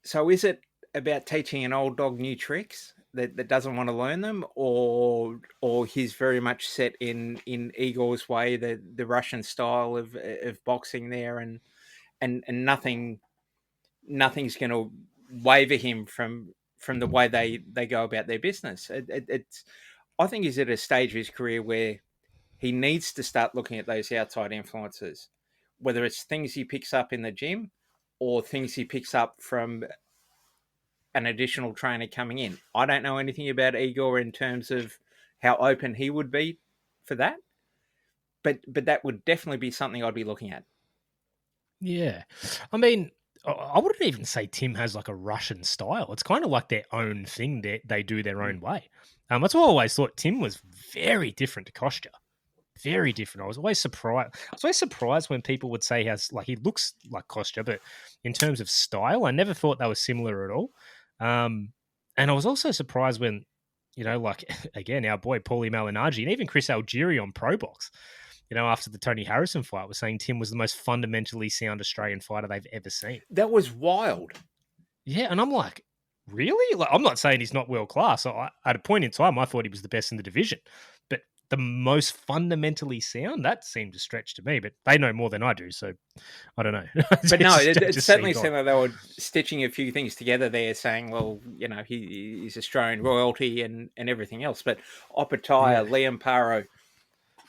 So is it about teaching an old dog new tricks that doesn't want to learn them, or he's very much set in Igor's way, the Russian style of boxing there, and nothing's going to waver him from the way they go about their business. It's I think he's at a stage of his career where he needs to start looking at those outside influences, whether it's things he picks up in the gym or things he picks up from an additional trainer coming in. I don't know anything about Igor in terms of how open he would be for that, but that would definitely be something I'd be looking at. Yeah. I mean, I wouldn't even say Tim has like a Russian style. It's kind of like their own thing. They do their own way. That's why I always thought Tim was very different to Kostya. Very different. I was always surprised when people would say he looks like Kostya, but in terms of style, I never thought they were similar at all. And I was also surprised when, again, our boy Paulie Malignaggi and even Chris Algieri on Pro Box, after the Tony Harrison fight, was saying Tim was the most fundamentally sound Australian fighter they've ever seen. That was wild. Yeah, and I'm like, really? Like, I'm not saying he's not world class. At a point in time, I thought he was the best in the division. But the most fundamentally sound. That seemed a stretch to me, but they know more than I do, so I don't know. But no, It it just certainly seemed seemed like they were stitching a few things together there, saying, well, he's Australian royalty and everything else. But Opataya, Liam Paro,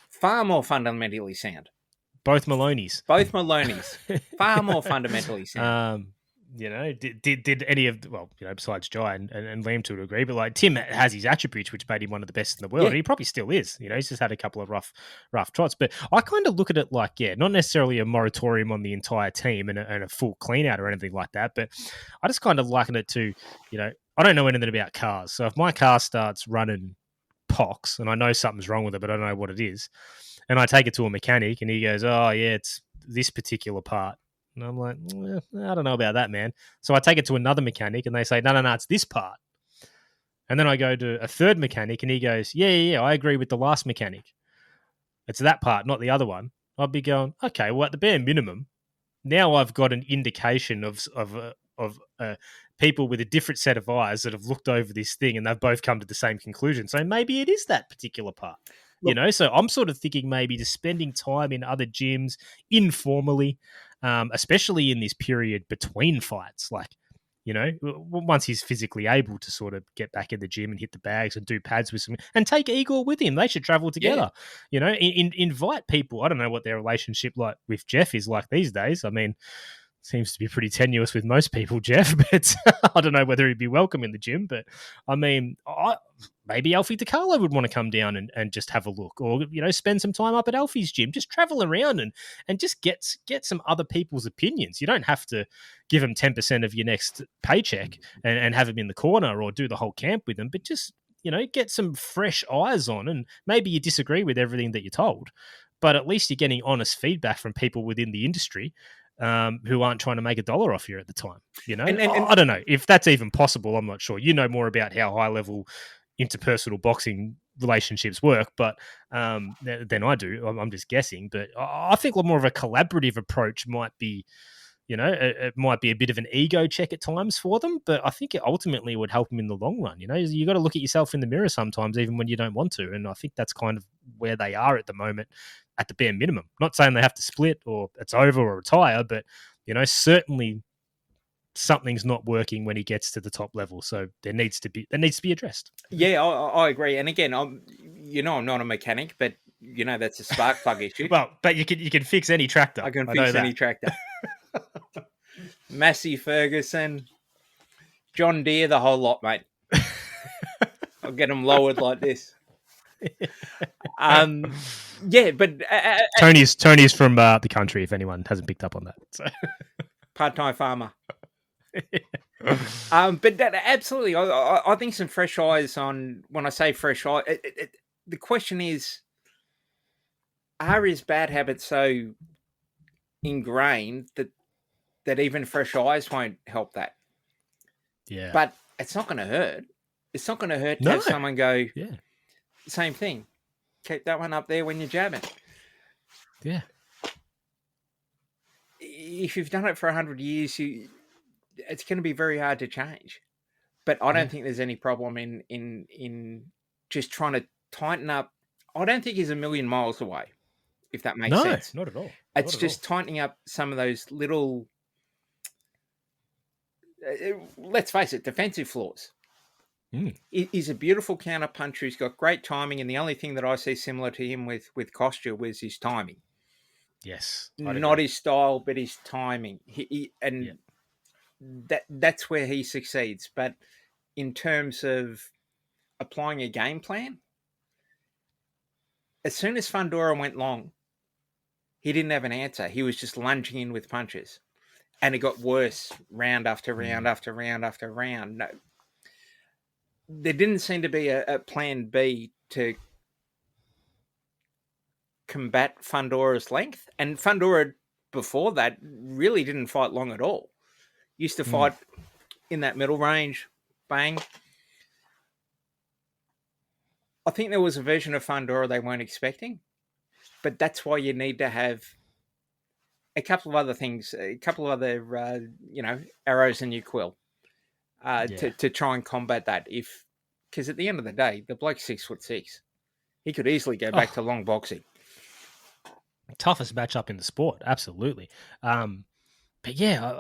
far more fundamentally sound. both Molonies. Both Moloney's, far more fundamentally sound. Did any of besides Jai and Liam to a degree, but like Tim has his attributes which made him one of the best in the world. And he probably still is. He's just had a couple of rough trots. But I kind of look at it like, not necessarily a moratorium on the entire team and a full clean out or anything like that. But I just kind of liken it to, I don't know anything about cars. So if my car starts running pox and I know something's wrong with it, but I don't know what it is, and I take it to a mechanic and he goes, oh yeah, it's this particular part. And I'm like, I don't know about that, man. So I take it to another mechanic and they say, no, it's this part. And then I go to a third mechanic and he goes, yeah, I agree with the last mechanic. It's that part, not the other one. I'd be going, okay, well, at the bare minimum, now I've got an indication of people with a different set of eyes that have looked over this thing and they've both come to the same conclusion. So maybe it is that particular part. So I'm sort of thinking maybe just spending time in other gyms informally, especially in this period between fights, once he's physically able to sort of get back in the gym and hit the bags and do pads with some, and take Igor with him. They should travel together, invite people. I don't know what their relationship like with Jeff is like these days. I mean, seems to be pretty tenuous with most people, Jeff, but I don't know whether he'd be welcome in the gym. But I mean, maybe Alfie DiCarlo would want to come down and just have a look, or, spend some time up at Alfie's gym, just travel around and just get some other people's opinions. You don't have to give them 10% of your next paycheck and have them in the corner or do the whole camp with them, but just, get some fresh eyes on, and maybe you disagree with everything that you're told, but at least you're getting honest feedback from people within the industry who aren't trying to make $1 off you at the time. And I don't know if that's even possible. I'm not sure. You know more about how high level interpersonal boxing relationships work, but than I do. I'm just guessing. But I think more of a collaborative approach might be, it might be a bit of an ego check at times for them, but I think it ultimately would help them in the long run. You got to look at yourself in the mirror sometimes, even when you don't want to. And I think that's kind of where they are at the moment, at the bare minimum. Not saying they have to split or it's over or retire, but, certainly something's not working when he gets to the top level. So that needs to be addressed. Yeah, I agree. And again, I'm not a mechanic, but that's a spark plug issue. Well, but you can fix any tractor. I can fix any tractor. Massey Ferguson, John Deere, the whole lot, mate. I'll get them lowered like this. But Tony's from the country, if anyone hasn't picked up on that. So. Part-time farmer. But that, absolutely, I think some fresh eyes on. When I say fresh eye, the question is, are his bad habits so ingrained that even fresh eyes won't help that? Yeah, but it's not going to hurt. It's not going to hurt to have someone go, same thing. Keep that one up there when you're jabbing. Yeah. If you've done it for 100 years, it's going to be very hard to change. But I don't think there's any problem in just trying to tighten up. I don't think he's a million miles away, if that makes sense. No, not at all. It's just tightening up some of those little, let's face it, defensive flaws. He's a beautiful counter puncher. He's got great timing, and the only thing that I see similar to him with Kostya was his timing. Yes, not his style, but his timing. That's where he succeeds. But in terms of applying a game plan, as soon as Fundora went long, he didn't have an answer. He was just lunging in with punches, and it got worse round after round after round after round. No, there didn't seem to be a plan B to combat Fundora's length. And Fundora, before that, really didn't fight long at all. Used to fight in that middle range, bang. I think there was a version of Fundora they weren't expecting. But that's why you need to have a couple of other things, a couple of other, arrows in your quill. To try and combat that, because at the end of the day, the bloke's 6'6", He could easily go back to long boxing. Toughest matchup in the sport, absolutely. But yeah,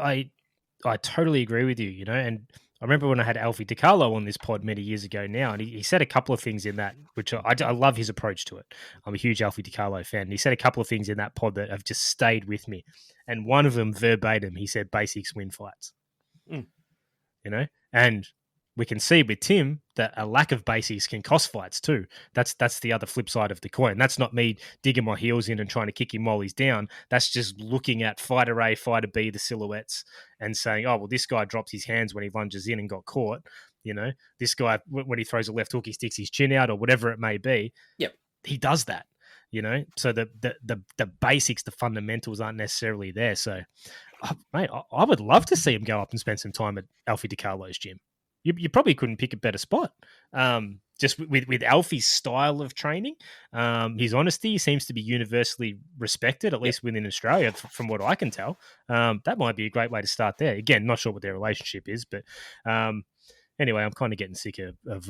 I totally agree with you, and I remember when I had Alfie DiCarlo on this pod many years ago now, and he said a couple of things in that, which I love his approach to it. I'm a huge Alfie DiCarlo fan. And he said a couple of things in that pod that have just stayed with me. And one of them, verbatim, he said, basics win fights. Mm. And we can see with Tim that a lack of basics can cost fights too. That's the other flip side of the coin. That's not me digging my heels in and trying to kick him while he's down. That's just looking at fighter A, fighter B, the silhouettes, and saying, oh, well, this guy drops his hands when he lunges in and got caught. This guy, when he throws a left hook, he sticks his chin out or whatever it may be. Yep. He does that. So the basics, the fundamentals aren't necessarily there. So, mate, I would love to see him go up and spend some time at Alfie DiCarlo's gym. You probably couldn't pick a better spot. Just with Alfie's style of training, his honesty seems to be universally respected, at least within Australia, from what I can tell. That might be a great way to start there. Again, not sure what their relationship is, but anyway, I'm kind of getting sick of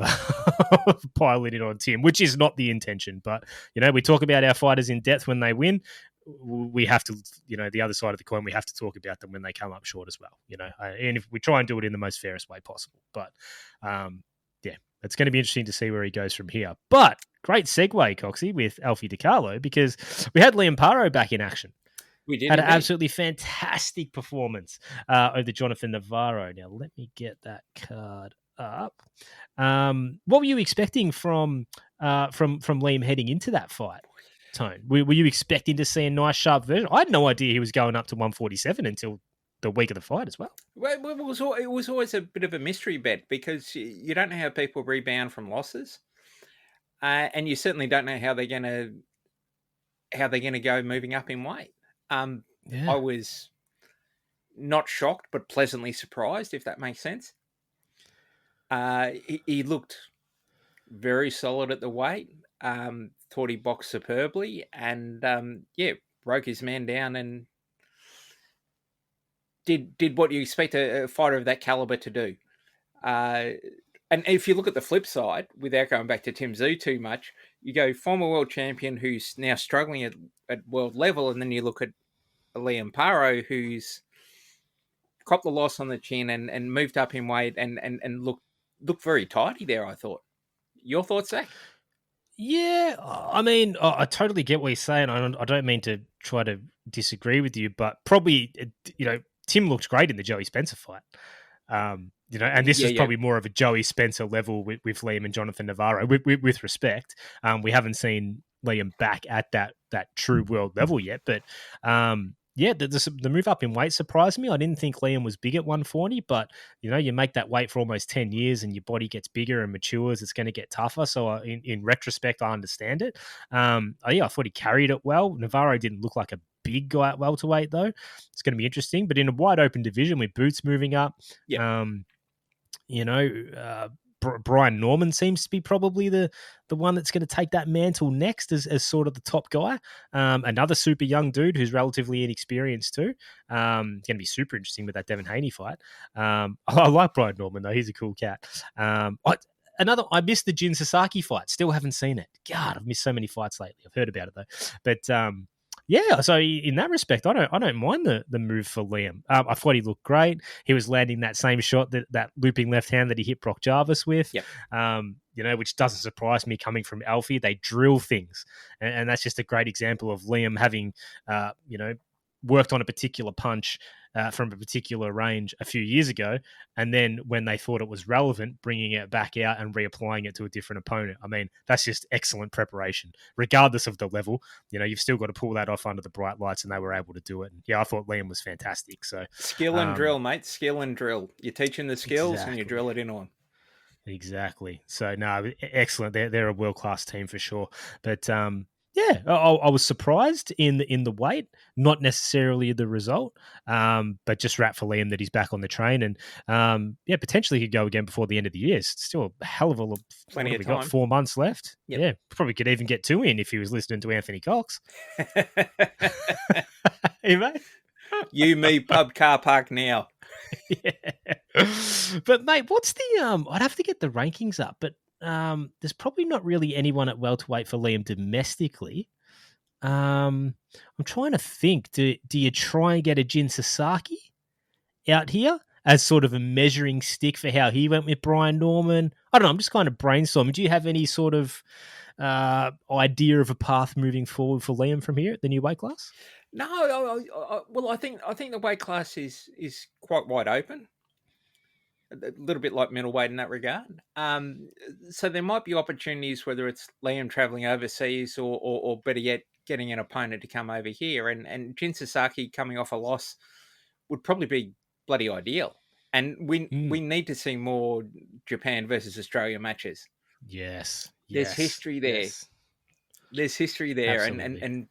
piling it on Tim, which is not the intention. But, we talk about our fighters in depth when they win. We have to, the other side of the coin, we have to talk about them when they come up short as well, and if we try and do it in the most fairest way possible. But, it's going to be interesting to see where he goes from here. But great segue, Coxie, with Alfie DiCarlo, because we had Liam Paro back in action. We did. Had an absolutely fantastic performance over Jonathan Navarro. Now, let me get that card up. What were you expecting from Liam heading into that fight, Tone? Were you expecting to see a nice, sharp version? I had no idea he was going up to 147 until the week of the fight as well. Well, it was always a bit of a mystery bet because you don't know how people rebound from losses, and you certainly don't know how they're going to go moving up in weight. I was not shocked, but pleasantly surprised, if that makes sense. He looked very solid at the weight. Thought he boxed superbly, and broke his man down and did what you expect a fighter of that caliber to do. And if you look at the flip side, without going back to Tim Tszyu too much, you go former world champion who's now struggling at world level, and then you look at Liam Paro, who's copped the loss on the chin and moved up in weight and looked very tidy there, I thought. Your thoughts, Zach? Yeah, I mean, I totally get what you're saying. I don't mean to try to disagree with you, but probably, Tim looked great in the Joey Spencer fight. And this is probably more of a Joey Spencer level with Liam and Jonathan Navarro, with respect. We haven't seen Liam back at that true world level yet, but the move up in weight surprised me. I didn't think Liam was big at 140, but you make that weight for almost 10 years and your body gets bigger and matures, it's going to get tougher. So in retrospect, I understand it. I thought he carried it well. Navarro didn't look like a big guy at welterweight though. It's going to be interesting, but in a wide open division with Boots moving up, Brian Norman seems to be probably the one that's going to take that mantle next as sort of the top guy. Another super young dude who's relatively inexperienced too. Going to be super interesting with that Devin Haney fight. I like Brian Norman though. He's a cool cat. I missed the Jin Sasaki fight. Still haven't seen it. God, I've missed so many fights lately. I've heard about it though. But so in that respect, I don't mind the move for Liam. I thought he looked great. He was landing that same shot, that looping left hand that he hit Brock Jarvis with. Yep. Which doesn't surprise me coming from Alfie. They drill things, and that's just a great example of Liam having, worked on a particular punch from a particular range a few years ago, and then when they thought it was relevant, bringing it back out and reapplying it to a different opponent. I mean, that's just excellent preparation, regardless of the level. You've still got to pull that off under the bright lights, and they were able to do it. And I thought Liam was fantastic. So skill and drill, mate. Skill and drill. You're teaching the skills and you drill it in on. Exactly. So no, excellent. They're a world-class team for sure. But I was surprised in the weight, not necessarily the result, but just rap for Liam that he's back on the train, and potentially could go again before the end of the year. It's still a hell of a plenty of time. Got 4 months left. Yep. Yeah, probably could even get 2 in if he was listening to Anthony Cox. Hey, mate. You, me, pub, car park now. Yeah. But mate, what's the I'd have to get the rankings up, but there's probably not really anyone at welterweight for Liam domestically. I'm trying to think. Do you try and get a Jin Sasaki out here as sort of a measuring stick for how he went with Brian Norman? I don't know. I'm just kind of brainstorming. Do you have any sort of idea of a path moving forward for Liam from here at the new weight class? No, well, I think the weight class is quite wide open. A little bit like middleweight in that regard. So there might be opportunities, whether it's Liam traveling overseas or better yet, getting an opponent to come over here. And Jin Sasaki coming off a loss would probably be bloody ideal. And we need to see more Japan versus Australia matches. Yes. There's history there. Yes. There's history there. Absolutely.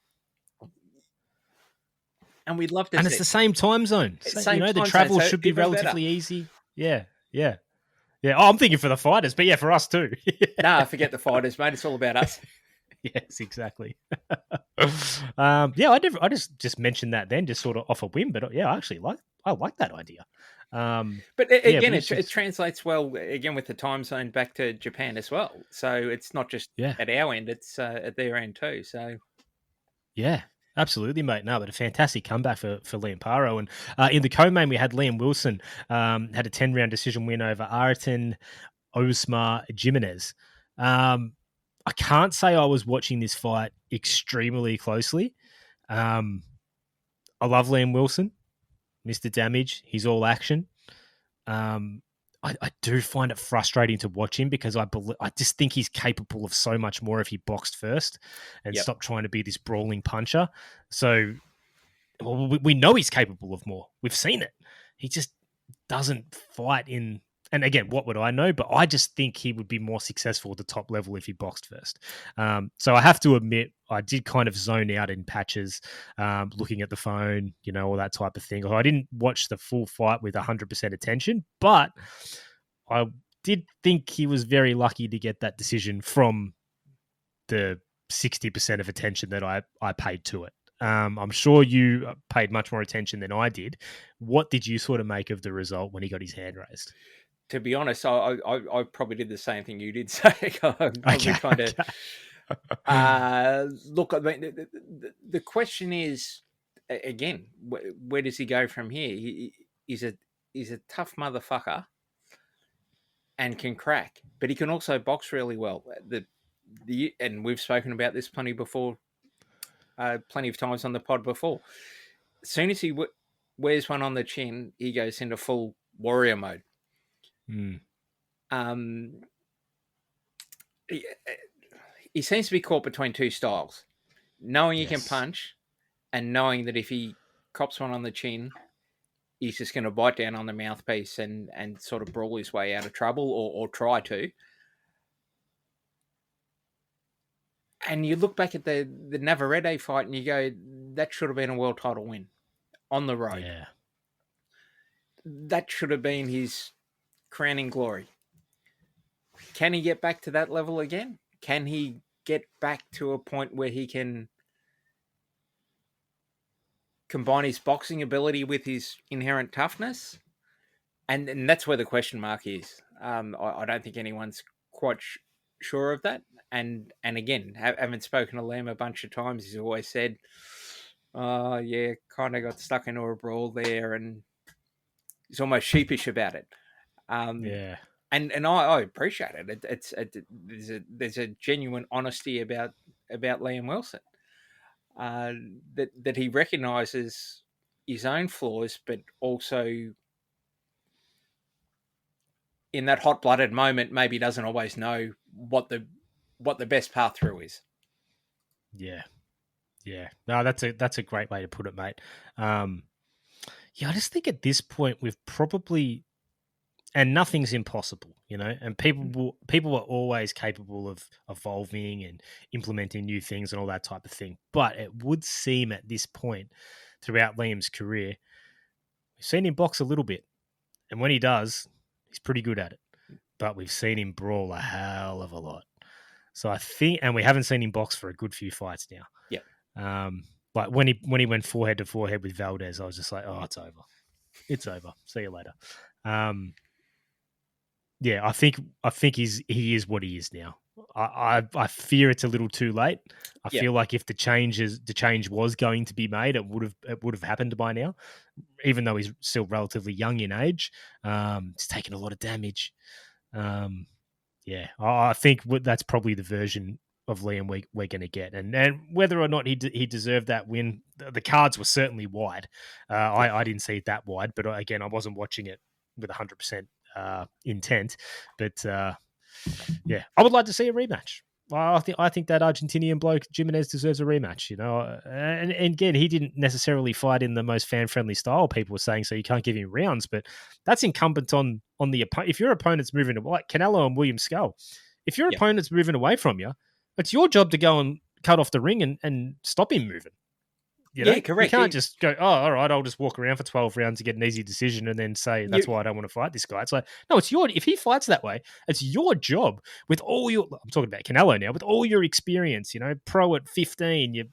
And we'd love to see. And it's the same time zone. So, the travel should be relatively easy. Yeah. Yeah. Yeah. Oh, I'm thinking for the fighters, but yeah, for us too. Nah, forget the fighters, mate. It's all about us. Yes, exactly. I just mentioned that then, just sort of off a whim, but yeah, I like that idea. But again, it translates well again with the time zone back to Japan as well. So it's not just at our end; it's at their end too. So yeah. Absolutely, mate. No, but a fantastic comeback for Liam Paro. And in the co-main, we had Liam Wilson, had a 10-round decision win over Ayrton Osmar Jimenez. I can't say I was watching this fight extremely closely. I love Liam Wilson, Mr. Damage. He's all action. I do find it frustrating to watch him because I just think he's capable of so much more if he boxed first and stopped trying to be this brawling puncher. So we know he's capable of more. We've seen it. He just doesn't fight in. And again, what would I know? But I just think he would be more successful at the top level if he boxed first. So I have to admit, I did kind of zone out in patches, looking at the phone, all that type of thing. I didn't watch the full fight with 100% attention, but I did think he was very lucky to get that decision from the 60% of attention that I paid to it. I'm sure you paid much more attention than I did. What did you sort of make of the result when he got his hand raised? To be honest, I probably did the same thing you did say. Look, I mean, the question is, again, where does he go from here? He's a tough motherfucker and can crack, but he can also box really well. And we've spoken about this plenty before, plenty of times on the pod before. As soon as he wears one on the chin, he goes into full warrior mode. He seems to be caught between two styles, knowing he can punch and knowing that if he cops one on the chin, he's just going to bite down on the mouthpiece and sort of brawl his way out of trouble or try to. And you look back at the Navarrete fight and you go, that should have been a world title win on the road. Yeah. That should have been his crowning glory. Can he get back to that level again? Can he get back to a point where he can combine his boxing ability with his inherent toughness? And that's where the question mark is. I don't think anyone's quite sure of that. And again, having spoken to Liam a bunch of times, he's always said, oh, yeah, kind of got stuck into a brawl there, and he's almost sheepish about it. And I appreciate it. There's a genuine honesty about Liam Wilson, that he recognises his own flaws, but also in that hot-blooded moment, maybe doesn't always know what the best path through is. Yeah. No, that's a great way to put it, mate. I just think at this point we've probably, and nothing's impossible, and people are always capable of evolving and implementing new things and all that type of thing. But it would seem at this point throughout Liam's career, we've seen him box a little bit, and when he does, he's pretty good at it. But we've seen him brawl a hell of a lot. So I think, and we haven't seen him box for a good few fights now. Yeah. Like when he went forehead to forehead with Valdez, I was just like, oh, it's over. It's over. See you later. Yeah, I think he is what he is now. I fear it's a little too late. I Yeah. feel like if the change was going to be made, it would have happened by now. Even though he's still relatively young in age, he's taken a lot of damage. Yeah, I think that's probably the version of Liam we're going to get, and whether or not he deserved that win, the cards were certainly wide. I didn't see it that wide, but again, I wasn't watching it with 100% intent. But yeah, I would like to see a rematch. I think that Argentinian bloke Jimenez deserves a rematch. You know, and again, he didn't necessarily fight in the most fan friendly style. People were saying, so you can't give him rounds, but that's incumbent on the opponent. If your opponent's moving away, like Canelo and William Skull, if your opponent's moving away from you, it's your job to go and cut off the ring and stop him moving. You know? Yeah, correct. You can't just go, oh, all right, I'll just walk around for 12 rounds to get an easy decision and then say, that's why I don't want to fight this guy. It's like, no, if he fights that way, it's your job with all your, I'm talking about Canelo now, with all your experience, you know, pro at 15, you're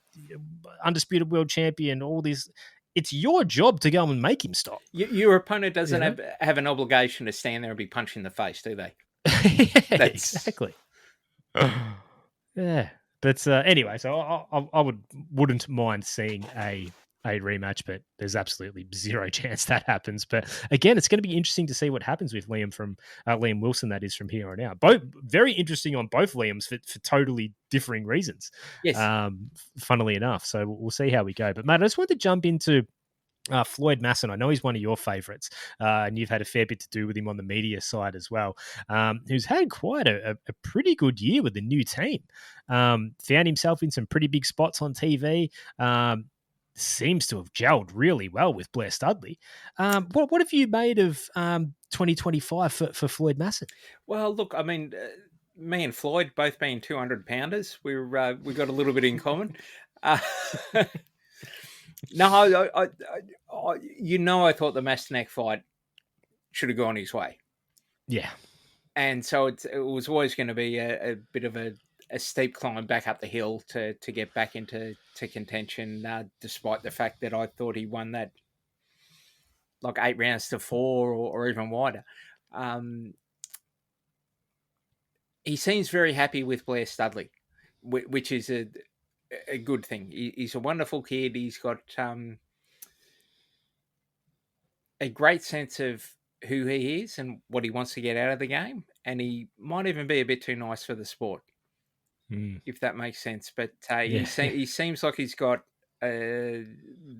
undisputed world champion, all this. It's your job to go and make him stop. Your opponent doesn't have an obligation to stand there and be punched in the face, do they? Yeah, exactly. Yeah. But anyway, so I wouldn't mind seeing a rematch, but there's absolutely zero chance that happens. But again, it's going to be interesting to see what happens with Liam Wilson, that is, from here on out. Both very interesting on both Liams for totally differing reasons. Yes. Funnily enough. So we'll see how we go. But Matt, I just wanted to jump into Floyd Masson. I know he's one of your favourites, and you've had a fair bit to do with him on the media side as well, who's had quite a pretty good year with the new team. Found himself in some pretty big spots on TV. Seems to have gelled really well with Blair Studley. What have you made of 2025 for Floyd Masson? Well, look, I mean, me and Floyd both being 200-pounders, we got a little bit in common. No, I thought the Mastinek fight should have gone his way. Yeah. And so it was always going to be a bit of a steep climb back up the hill to get back into contention, despite the fact that I thought he won that like 8 rounds to 4 or even wider. He seems very happy with Blair Studley, which is a good thing. He's a wonderful kid. He's got a great sense of who he is and what he wants to get out of the game. And he might even be a bit too nice for the sport, if that makes sense. But he seems like he's got that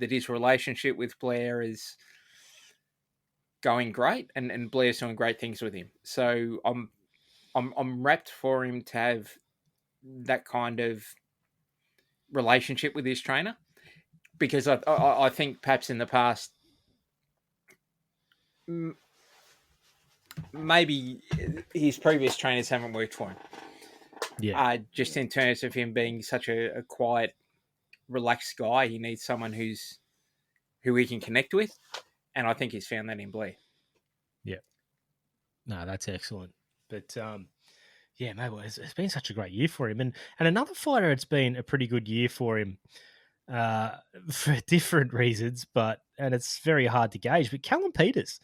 his relationship with Blair is going great, and Blair's doing great things with him. So I'm rapt for him to have that kind of relationship with his trainer, because I think perhaps in the past maybe his previous trainers haven't worked for him. Yeah. Just in terms of him being such a quiet, relaxed guy, he needs someone who he can connect with, and I think he's found that in Blair. Yeah. No, that's excellent. But yeah, mate, well, it's been such a great year for him, and another fighter, it's been a pretty good year for him for different reasons, and it's very hard to gauge. But Callum Peters,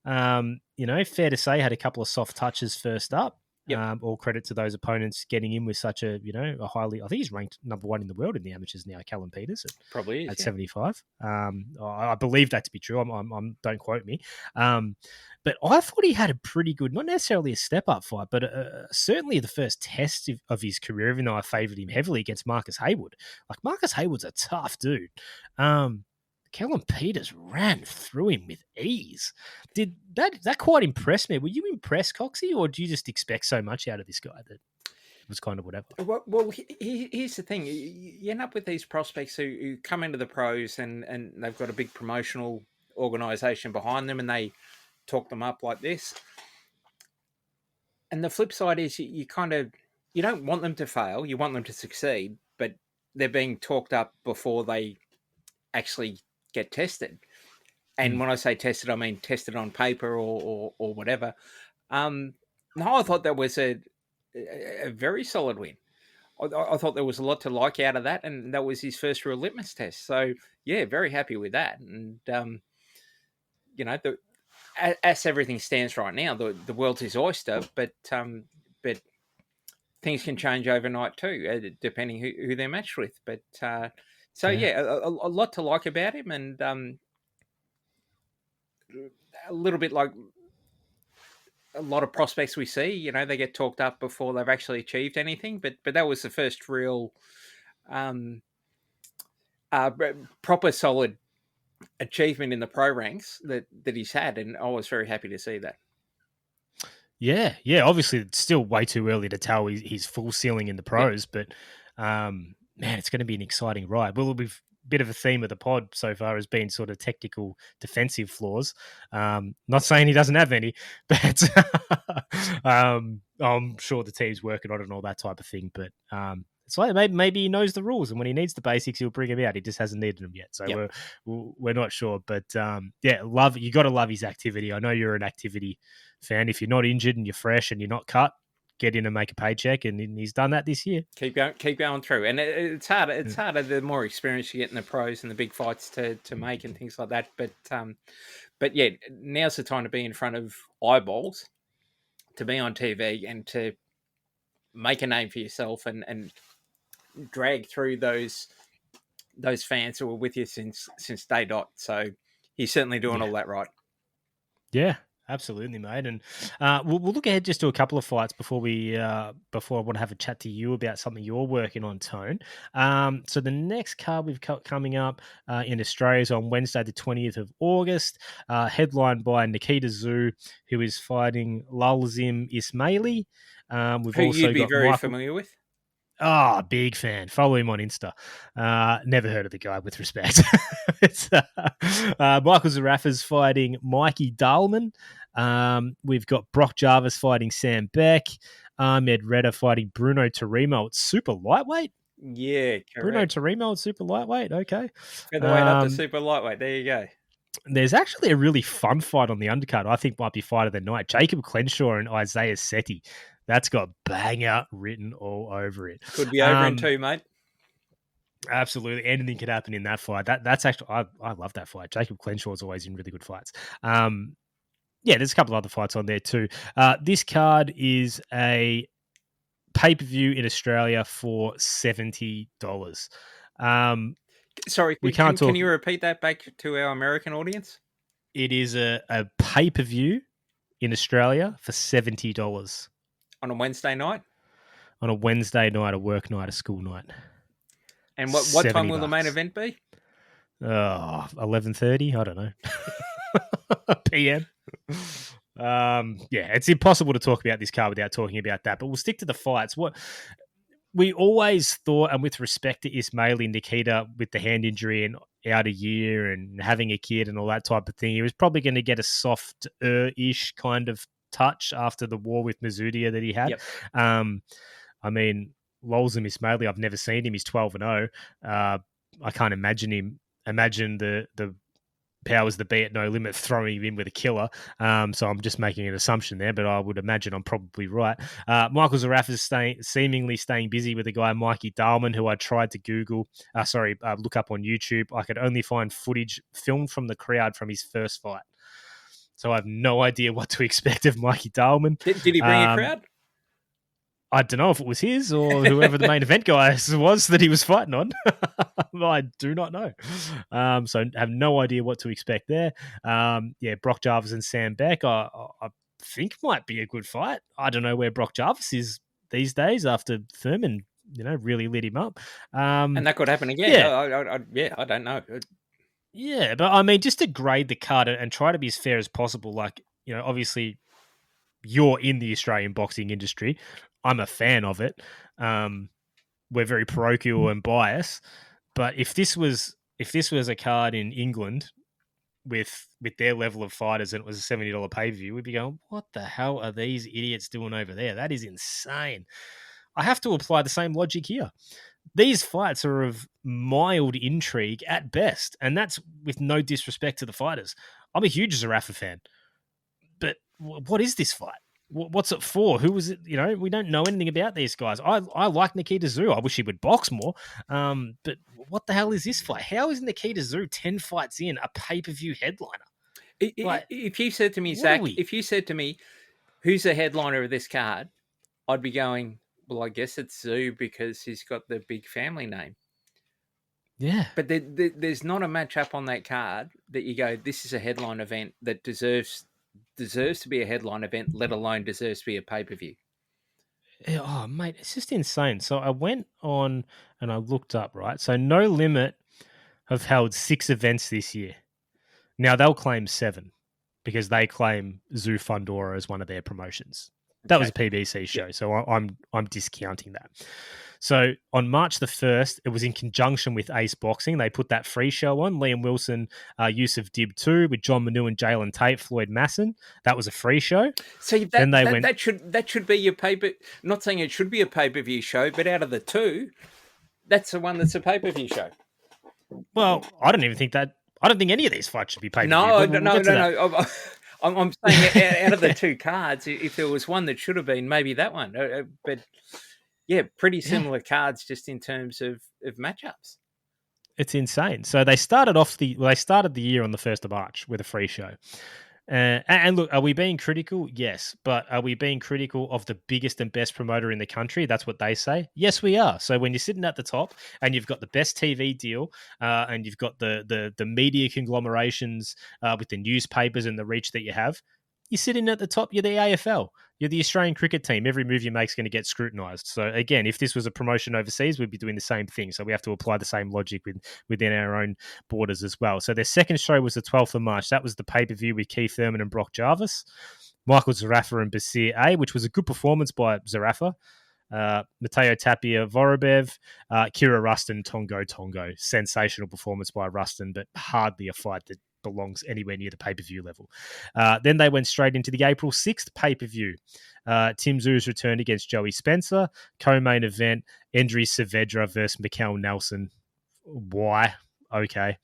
you know, fair to say, had a couple of soft touches first up. Yep. All credit to those opponents getting in with such a highly. I think he's ranked number 1 in the world in the amateurs now. Callum Peters probably is at 75. I believe that to be true. I'm don't quote me. But I thought he had a pretty good, not necessarily a step up fight, but certainly the first test of his career. Even though I favoured him heavily against Marcus Haywood, like Marcus Haywood's a tough dude. Callum Peters ran through him with ease. Did that quite impress me? Were you impressed, Cocksy, or do you just expect so much out of this guy that it was kind of whatever? Well, here's the thing. You end up with these prospects who come into the pros and they've got a big promotional organisation behind them, and they talk them up like this. And the flip side is you don't want them to fail. You want them to succeed, but they're being talked up before they actually get tested. And when I say tested, I mean tested on paper or whatever. No, I thought that was a very solid win. I thought there was a lot to like out of that, and that was his first real litmus test. So yeah, very happy with that. And as everything stands right now, the world's his oyster, but things can change overnight too, depending who they're matched with. But a lot to like about him, and a little bit like a lot of prospects we see. They get talked up before they've actually achieved anything. But that was the first real proper solid achievement in the pro ranks that he's had, and I was very happy to see that. Yeah. Obviously, it's still way too early to tell his full ceiling in the pros, but man, it's going to be an exciting ride. Well, we've bit of a theme of the pod so far has been sort of technical defensive flaws. Not saying he doesn't have any, but I'm sure the team's working on it and all that type of thing. But it's like maybe he knows the rules, and when he needs the basics, he'll bring them out. He just hasn't needed them yet, so we're not sure. But love, you got to love his activity. I know you're an activity fan. If you're not injured and you're fresh and you're not cut, get in and make a paycheck, and he's done that this year. Keep going through, and it's harder. It's harder the more experience you get in the pros and the big fights to make and things like that. But yeah, now's the time to be in front of eyeballs, to be on TV, and to make a name for yourself, and drag through those fans who were with you since day dot. So he's certainly doing all that right. Yeah. Absolutely, mate. And we'll look ahead just to a couple of fights before I want to have a chat to you about something you're working on, Tone. So the next card we've got coming up in Australia is on Wednesday, the 20th of August, headlined by Nikita Tszyu, who is fighting Lalzim Ismaili. Who also you'd be very familiar with? Oh, big fan. Follow him on Insta. Never heard of the guy, with respect. It's Michael Zarafa's fighting Mikey Dahlman. We've got Brock Jarvis fighting Sam Beck. Ahmed Redder fighting Bruno Tarimo at super lightweight. Yeah, correct. Bruno Tarimo at super lightweight. Okay. Featherweight up to super lightweight. There you go. There's actually a really fun fight on the undercard. I think might be fight of the night. Jacob Clenshaw and Isaiah Setti. That's got banger written all over it. Could be over in two, mate. Absolutely. Anything could happen in that fight. That's actually, I love that fight. Jacob Clenshaw is always in really good fights. There's a couple of other fights on there too. This card is a pay-per-view in Australia for $70. Sorry, can you repeat that back to our American audience? It is a pay-per-view in Australia for $70. On a Wednesday night? On a Wednesday night, a work night, a school night. And what time will the main event be? 11:30. I don't know. PM. It's impossible to talk about this card without talking about that, but we'll stick to the fights. What we always thought, and with respect to Ismaili, Nikita with the hand injury and out a year and having a kid and all that type of thing, he was probably going to get a soft-ish kind of touch after the war with Mazudia that he had. Yep. I mean, Lalzim Ismaili, I've never seen him. He's 12-0. I can't imagine the powers that be at No Limit throwing him in with a killer. So I'm just making an assumption there, but I would imagine I'm probably right. Michael Zarafa is seemingly staying busy with a guy, Mikey Dahlman, who I tried to look up on YouTube. I could only find footage filmed from the crowd from his first fight. So I have no idea what to expect of Mikey Dahlman. Did he bring a crowd? I don't know if it was his or whoever the main event guy was that he was fighting on. I do not know. So I have no idea what to expect there. Brock Jarvis and Sam Beck, I think might be a good fight. I don't know where Brock Jarvis is these days after Thurman, really lit him up. And that could happen again. I don't know. Yeah, but I mean, just to grade the card and try to be as fair as possible, obviously you're in the Australian boxing industry. I'm a fan of it. We're very parochial and biased. But if this was a card in England with their level of fighters and it was a $70 pay-per-view, we'd be going, what the hell are these idiots doing over there? That is insane. I have to apply the same logic here. These fights are of mild intrigue at best, and that's with no disrespect to the fighters. I'm a huge Zarafa fan, but what is this fight? What's it for? Who was it? We don't know anything about these guys. I like Nikita Tszyu. I wish he would box more. But what the hell is this fight? How is Nikita Tszyu 10 fights in a pay-per-view headliner? Like, If you said to me, what are Zach, we? if you said to me, who's the headliner of this card, I'd be going, well, I guess it's Tszyu because he's got the big family name. Yeah. But there's not a matchup on that card that you go, this is a headline event that deserves to be a headline event, let alone deserves to be a pay-per-view. Oh, mate, it's just insane. So I went on and I looked up, right? So No Limit have held 6 events this year. Now they'll claim 7 because they claim Zoo Fundora as one of their promotions. That was a PBC show, so I'm discounting that. So on March the 1st, it was in conjunction with Ace Boxing. They put that free show on. Liam Wilson, Yusuf Dib 2 with John Manu and Jalen Tate, Floyd Masson. That was a free show. So that should be your paper. Not saying it should be a pay-per-view show, but out of the 2, that's the one that's a pay-per-view show. Well, I don't think any of these fights should be paid. No. I'm saying out of the 2 cards, if there was one that should have been, maybe that one. But yeah, pretty similar cards just in terms of matchups. It's insane. So they started the year on the 1st of March with a free show. And look, are we being critical? Yes. But are we being critical of the biggest and best promoter in the country? That's what they say. Yes, we are. So when you're sitting at the top and you've got the best TV deal and you've got the media conglomerations with the newspapers and the reach that you have, you're sitting at the top. You're the AFL. You're the Australian cricket team. Every move you make is going to get scrutinised. So again, if this was a promotion overseas, we'd be doing the same thing. So we have to apply the same logic within our own borders as well. So their second show was the 12th of March. That was the pay-per-view with Keith Thurman and Brock Jarvis, Michael Zarafa and Basir A, which was a good performance by Zarafa. Matteo Tapia, Vorobev, Kira Rustin, Tongo. Sensational performance by Rustin, but hardly a fight that belongs anywhere near the pay-per-view level. Then they went straight into the April 6th pay-per-view. Tim Tszyu's return against Joey Spencer. Co-main event, Endry Saavedra versus Mikkel Nelson. Why? Okay.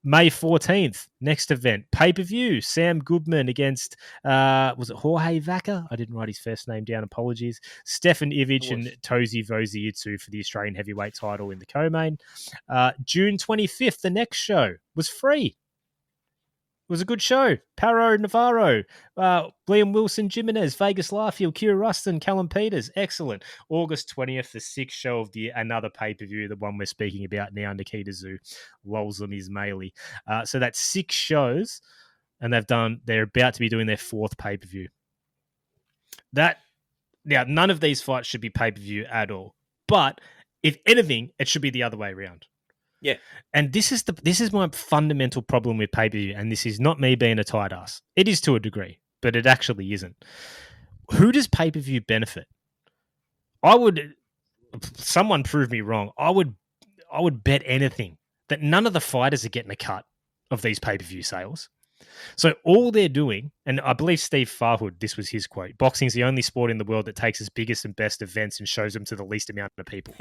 May 14th, next event, pay-per-view, Sam Goodman against, was it Jorge Vaca? I didn't write his first name down, apologies. Stefan Ivic and Tozi Vozijitsu for the Australian heavyweight title in the co-main. June 25th, the next show was free. It was a good show. Paro Navarro, Liam Wilson, Jimenez, Vegas Larfield, Kira Rustin, Callum Peters. Excellent. August 20th, the 6th show of the year, another pay-per-view, the one we're speaking about now, Nikita Tszyu, Lolzum Ismaili. So that's 6 shows, and they're about to be doing their 4th pay-per-view. Now, none of these fights should be pay-per-view at all. But if anything, it should be the other way around. Yeah. And this is my fundamental problem with pay-per-view, and this is not me being a tight ass. It is to a degree, but it actually isn't. Who does pay-per-view benefit? Someone prove me wrong. I would bet anything that none of the fighters are getting a cut of these pay-per-view sales. So all they're doing, and I believe Steve Farhood, this was his quote, boxing is the only sport in the world that takes its biggest and best events and shows them to the least amount of people.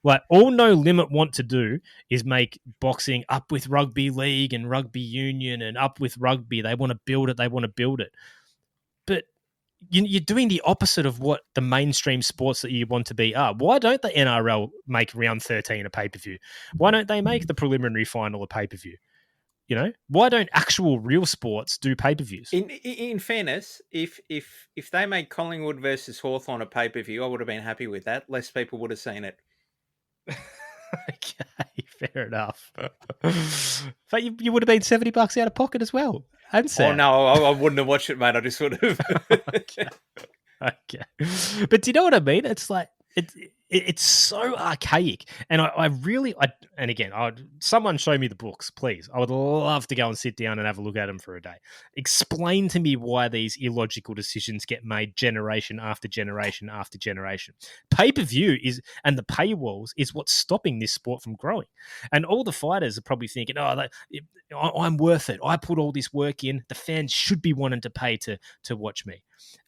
Like, all No Limit want to do is make boxing up with rugby league and rugby union and up with rugby. They want to build it. But you're doing the opposite of what the mainstream sports that you want to be are. Why don't the NRL make round 13 a pay-per-view? Why don't they make the preliminary final a pay-per-view? You know, why don't actual real sports do pay-per-views? In fairness, if they made Collingwood versus Hawthorn a pay-per-view, I would have been happy with that. Less people would have seen it. Okay, fair enough. But you would have been $70 out of pocket as well. And Oh no, I wouldn't have watched it, mate. I just would have. Okay. But do you know what I mean? It's like it's so archaic, and someone show me the books, please. I would love to go and sit down and have a look at them for a day. Explain to me why these illogical decisions get made generation after generation after generation. Pay-per-view and the paywalls is what's stopping this sport from growing. And all the fighters are probably thinking, I'm worth it. I put all this work in. The fans should be wanting to pay to watch me.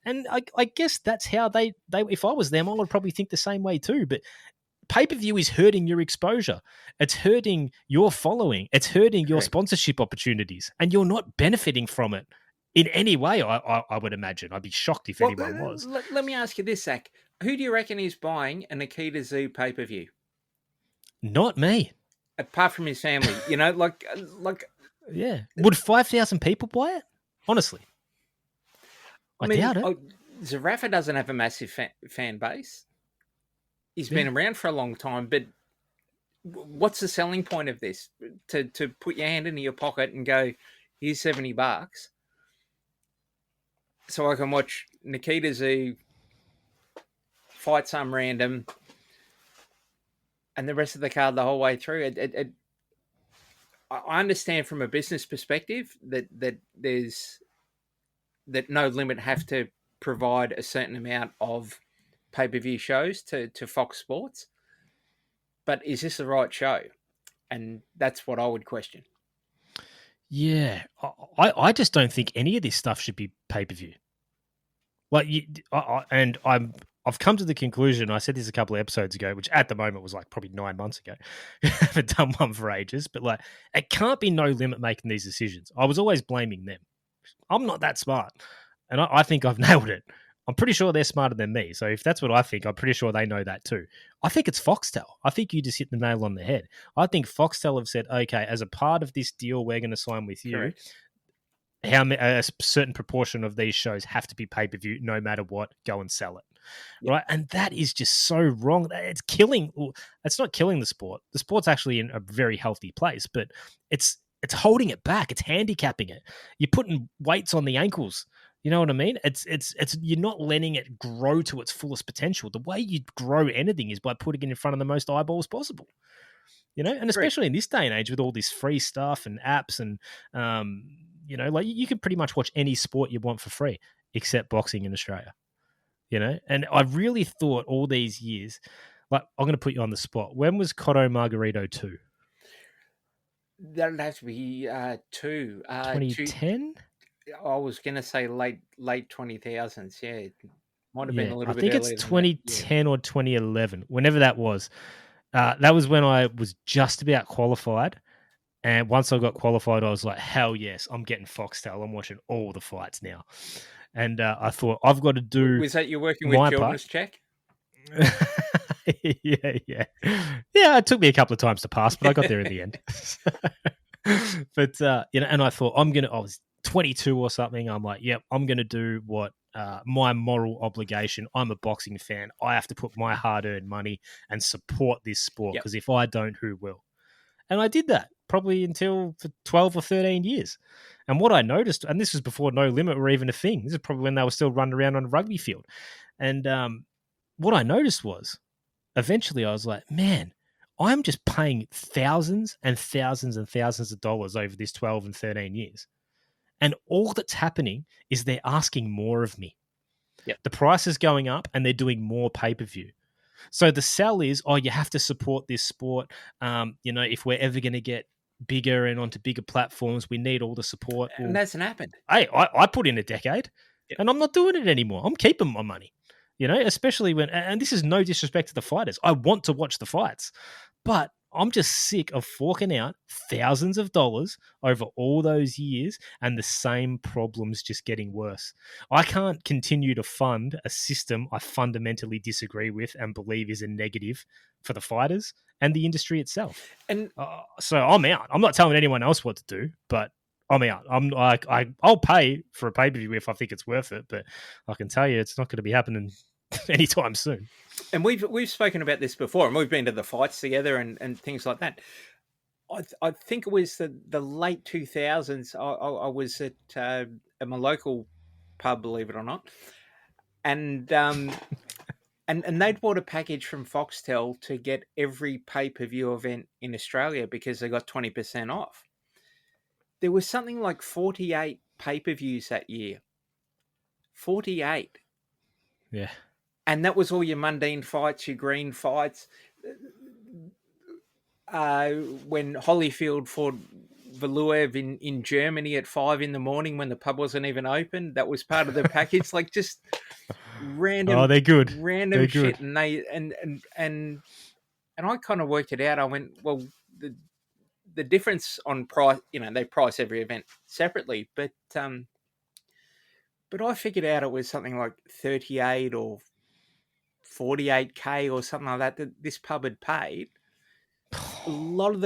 And I guess that's how they if I was them, I would probably think the same way too. But pay-per-view is hurting your exposure. It's hurting your following. It's hurting your sponsorship opportunities. And you're not benefiting from it in any way, I would imagine. I'd be shocked if anyone was. Let me ask you this, Zach. Who do you reckon is buying a Nikita Tszyu pay-per-view? Not me. Apart from his family. You know, like Yeah. Would 5,000 people buy it? Honestly, I doubt it. Zarafa doesn't have a massive fan base. He's been around for a long time, but what's the selling point of this? To put your hand into your pocket and go, here's $70, so I can watch Nikita Tszyu fight some random, and the rest of the card the whole way through. I understand from a business perspective that No Limit have to provide a certain amount of pay-per-view shows to Fox Sports, but is this the right show? And that's what I would question. Yeah, I just don't think any of this stuff should be pay-per-view. Like, I've come to the conclusion. I said this a couple of episodes ago, which at the moment was like probably 9 months ago. I haven't done one for ages, but like, it can't be No Limit making these decisions. I was always blaming them. I'm not that smart, and I think I've nailed it. I'm pretty sure they're smarter than me. So if that's what I think, I'm pretty sure they know that too. I think it's Foxtel. I think you just hit the nail on the head. I think Foxtel have said, okay, as a part of this deal we're going to sign with you, Correct. a certain proportion of these shows have to be pay-per-view no matter what, go and sell it. Yep. Right. And that is just so wrong. It's killing. It's not killing the sport. The sport's actually in a very healthy place, but it's holding it back. It's handicapping it. You're putting weights on the ankles. You know what I mean? It's you're not letting it grow to its fullest potential. The way you grow anything is by putting it in front of the most eyeballs possible. You know, and especially in this day and age with all this free stuff and apps and you know, like you can pretty much watch any sport you want for free except boxing in Australia. You know, and I really thought all these years, like, I'm going to put you on the spot. When was Cotto Margarito 2? That'd have to be 2. 2010? I was going to say late 2000s. Yeah, it might have been a little bit I think earlier it's 2010 or 2011, whenever that was. That was when I was just about qualified. And once I got qualified, I was like, hell yes, I'm getting Foxtel. I'm watching all the fights now. And I thought, I've got to do. Was that you're working with Children's Check? Yeah. It took me a couple of times to pass, but I got there in the end. But you know, and I thought I was 22 or something. I'm like, yep, I'm going to do what my moral obligation. I'm a boxing fan. I have to put my hard-earned money and support this sport because if I don't, who will? And I did that probably until for 12 or 13 years. And what I noticed, and this was before No Limit were even a thing. This is probably when they were still running around on a rugby field. And what I noticed was, eventually I was like, man, I'm just paying thousands and thousands and thousands of dollars over this 12 and 13 years. And all that's happening is they're asking more of me. Yep. The price is going up and they're doing more pay-per-view. So the sell is, you have to support this sport. You know, if we're ever going to get bigger and onto bigger platforms, we need all the support. And that's happened. Hey, I put in a decade and I'm not doing it anymore. I'm keeping my money, you know, especially when, and this is no disrespect to the fighters. I want to watch the fights, but I'm just sick of forking out thousands of dollars over all those years and the same problems just getting worse. I can't continue to fund a system I fundamentally disagree with and believe is a negative for the fighters and the industry itself. And so I'm out. I'm not telling anyone else what to do, but I'm out. I'm like, I'll pay for a pay-per-view if I think it's worth it, but I can tell you it's not going to be happening anytime soon. And we've spoken about this before, and we've been to the fights together and things like that. I think it was the late 2000s. I was at my local pub, believe it or not, and they'd bought a package from Foxtel to get every pay-per-view event in Australia because they got 20% off. There was something like 48 pay-per-views that year. 48. Yeah. And that was all your mundane fights, your green fights. When Holyfield fought Valuev in Germany at 5 a.m. when the pub wasn't even open, that was part of the package. Like just random. Oh, they're good. Random they're shit, good. And I kind of worked it out. I went, well, the difference on price. You know, they price every event separately, but I figured out it was something like 38 or 48K or something like that this pub had paid. A lot of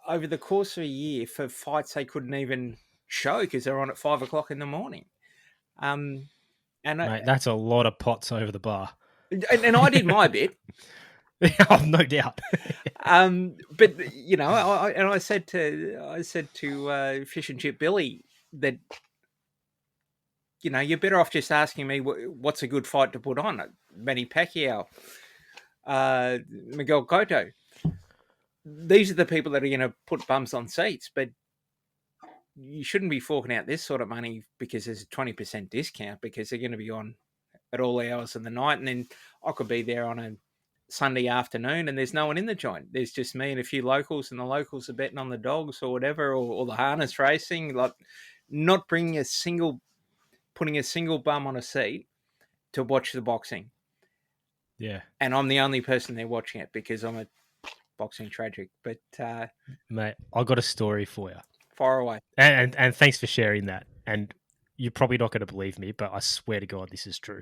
over the course of a year for fights they couldn't even show because they're on at 5 o'clock in the morning. And Mate, that's a lot of pots over the bar. and I did my bit. Oh, no doubt. But I said to Fish and Chip Billy that you're better off just asking me what's a good fight to put on. Manny Pacquiao, Miguel Cotto. These are the people that are going to put bums on seats, but you shouldn't be forking out this sort of money because there's a 20% discount because they're going to be on at all hours of the night. And then I could be there on a Sunday afternoon and there's no one in the joint. There's just me and a few locals, and the locals are betting on the dogs or whatever, or the harness racing, like not putting a single bum on a seat to watch the boxing. Yeah. And I'm the only person there watching it because I'm a boxing tragic. But mate, I got a story for you. Far away. And thanks for sharing that. And you're probably not going to believe me, but I swear to God, this is true.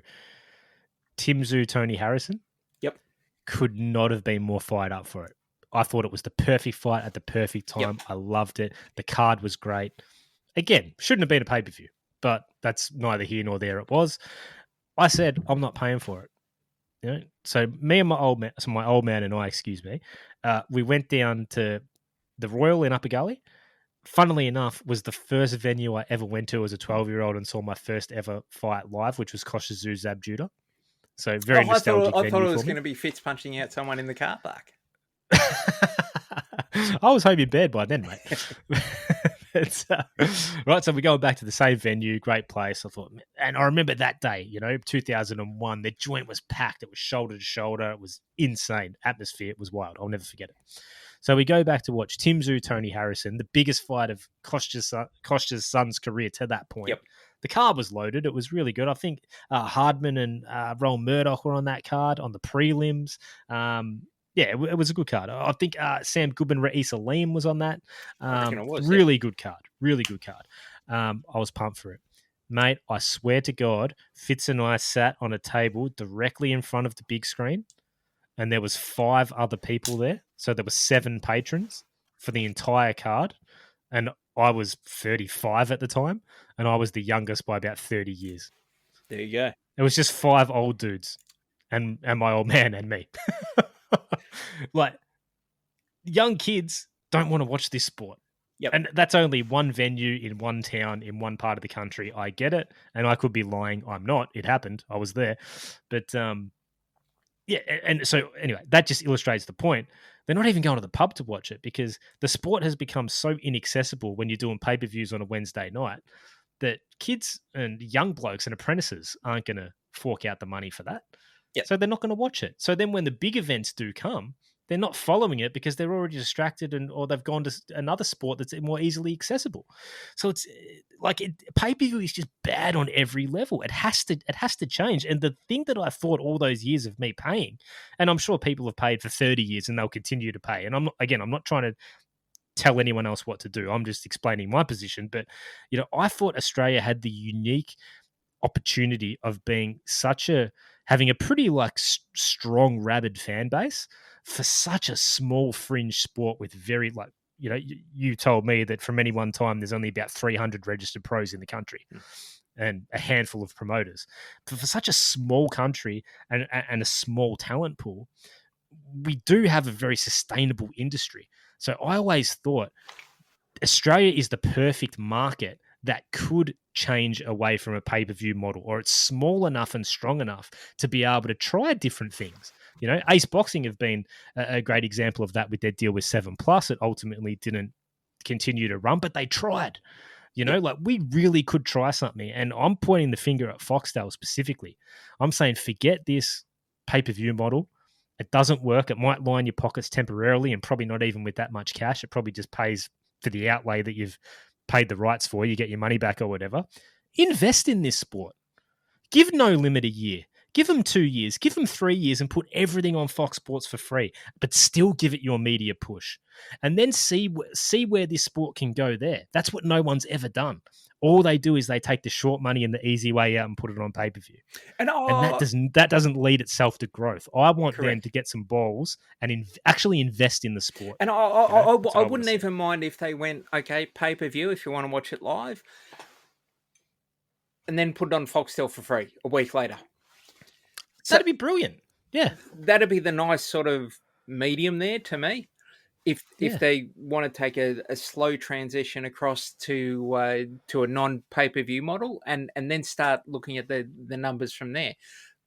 Tim Tszyu, Tony Harrison. Yep. Could not have been more fired up for it. I thought it was the perfect fight at the perfect time. Yep. I loved it. The card was great. Again, shouldn't have been a pay-per-view, but that's neither here nor there. It was. I said, I'm not paying for it. So me and my old man and I, we went down to the Royal in Upper Gully. Funnily enough, was the first venue I ever went to as a 12-year-old and saw my first ever fight live, which was Kosher Tszyu Zab Judah. So very nostalgic venue. I thought it was going to be Fitz punching out someone in the car park. I was home in bed by then, mate. Right, so we're going back to the same venue, great place. I thought, and I remember that day, 2001, the joint was packed. It was shoulder to shoulder. It was insane. Atmosphere, it was wild. I'll never forget it. So we go back to watch Tim Tszyu, Tony Harrison, the biggest fight of Kostya's son's career to that point. Yep. The card was loaded. It was really good. I think Hardman and Roland Murdoch were on that card, on the prelims. It was a good card. I think Sam Goodman, Reis Aleem was on that. Really good card. Really good card. I was pumped for it. Mate, I swear to God, Fitz and I sat on a table directly in front of the big screen, and there was 5 other people there. So there were 7 patrons for the entire card, and I was 35 at the time, and I was the youngest by about 30 years. There you go. It was just 5 old dudes and my old man and me. Like, young kids don't want to watch this sport. Yep. And that's only one venue in one town in one part of the country. I get it. And I could be lying. I'm not. It happened. I was there. But, and so anyway, that just illustrates the point. They're not even going to the pub to watch it because the sport has become so inaccessible when you're doing pay-per-views on a Wednesday night that kids and young blokes and apprentices aren't going to fork out the money for that. Yep. So they're not going to watch it. So then when the big events do come, they're not following it because they're already distracted or they've gone to another sport that's more easily accessible. So it's like pay-per-view is just bad on every level. It has to change. And the thing that I thought all those years of me paying, and I'm sure people have paid for 30 years and they'll continue to pay. And I'm not trying to tell anyone else what to do. I'm just explaining my position. But, I thought Australia had the unique opportunity of having a pretty strong, rabid fan base for such a small fringe sport with very you told me that from any one time there's only about 300 registered pros in the country and a handful of promoters. But for such a small country and a small talent pool, we do have a very sustainable industry. So I always thought Australia is the perfect market that could change away from a pay-per-view model, or it's small enough and strong enough to be able to try different things. Ace Boxing have been a great example of that with their deal with 7plus. It ultimately didn't continue to run, but they tried. We really could try something. And I'm pointing the finger at Foxtel specifically. I'm saying, forget this pay-per-view model. It doesn't work. It might line your pockets temporarily and probably not even with that much cash. It probably just pays for the outlay that you've paid the rights for, you get your money back or whatever. Invest in this sport. Give No Limit a year. Give them 2 years. Give them 3 years and put everything on Fox Sports for free, but still give it your media push. And then see where this sport can go there. That's what no one's ever done. All they do is they take the short money and the easy way out and put it on pay-per-view. And That doesn't lead itself to growth. I want them Correct. to get some balls and actually invest in the sport. And I wouldn't even mind if they went, okay, pay-per-view if you want to watch it live, and then put it on Foxtel for free a week later. That'd be brilliant. Yeah. That'd be the nice sort of medium there to me. If they want to take a slow transition across to a non-pay-per-view model and then start looking at the numbers from there.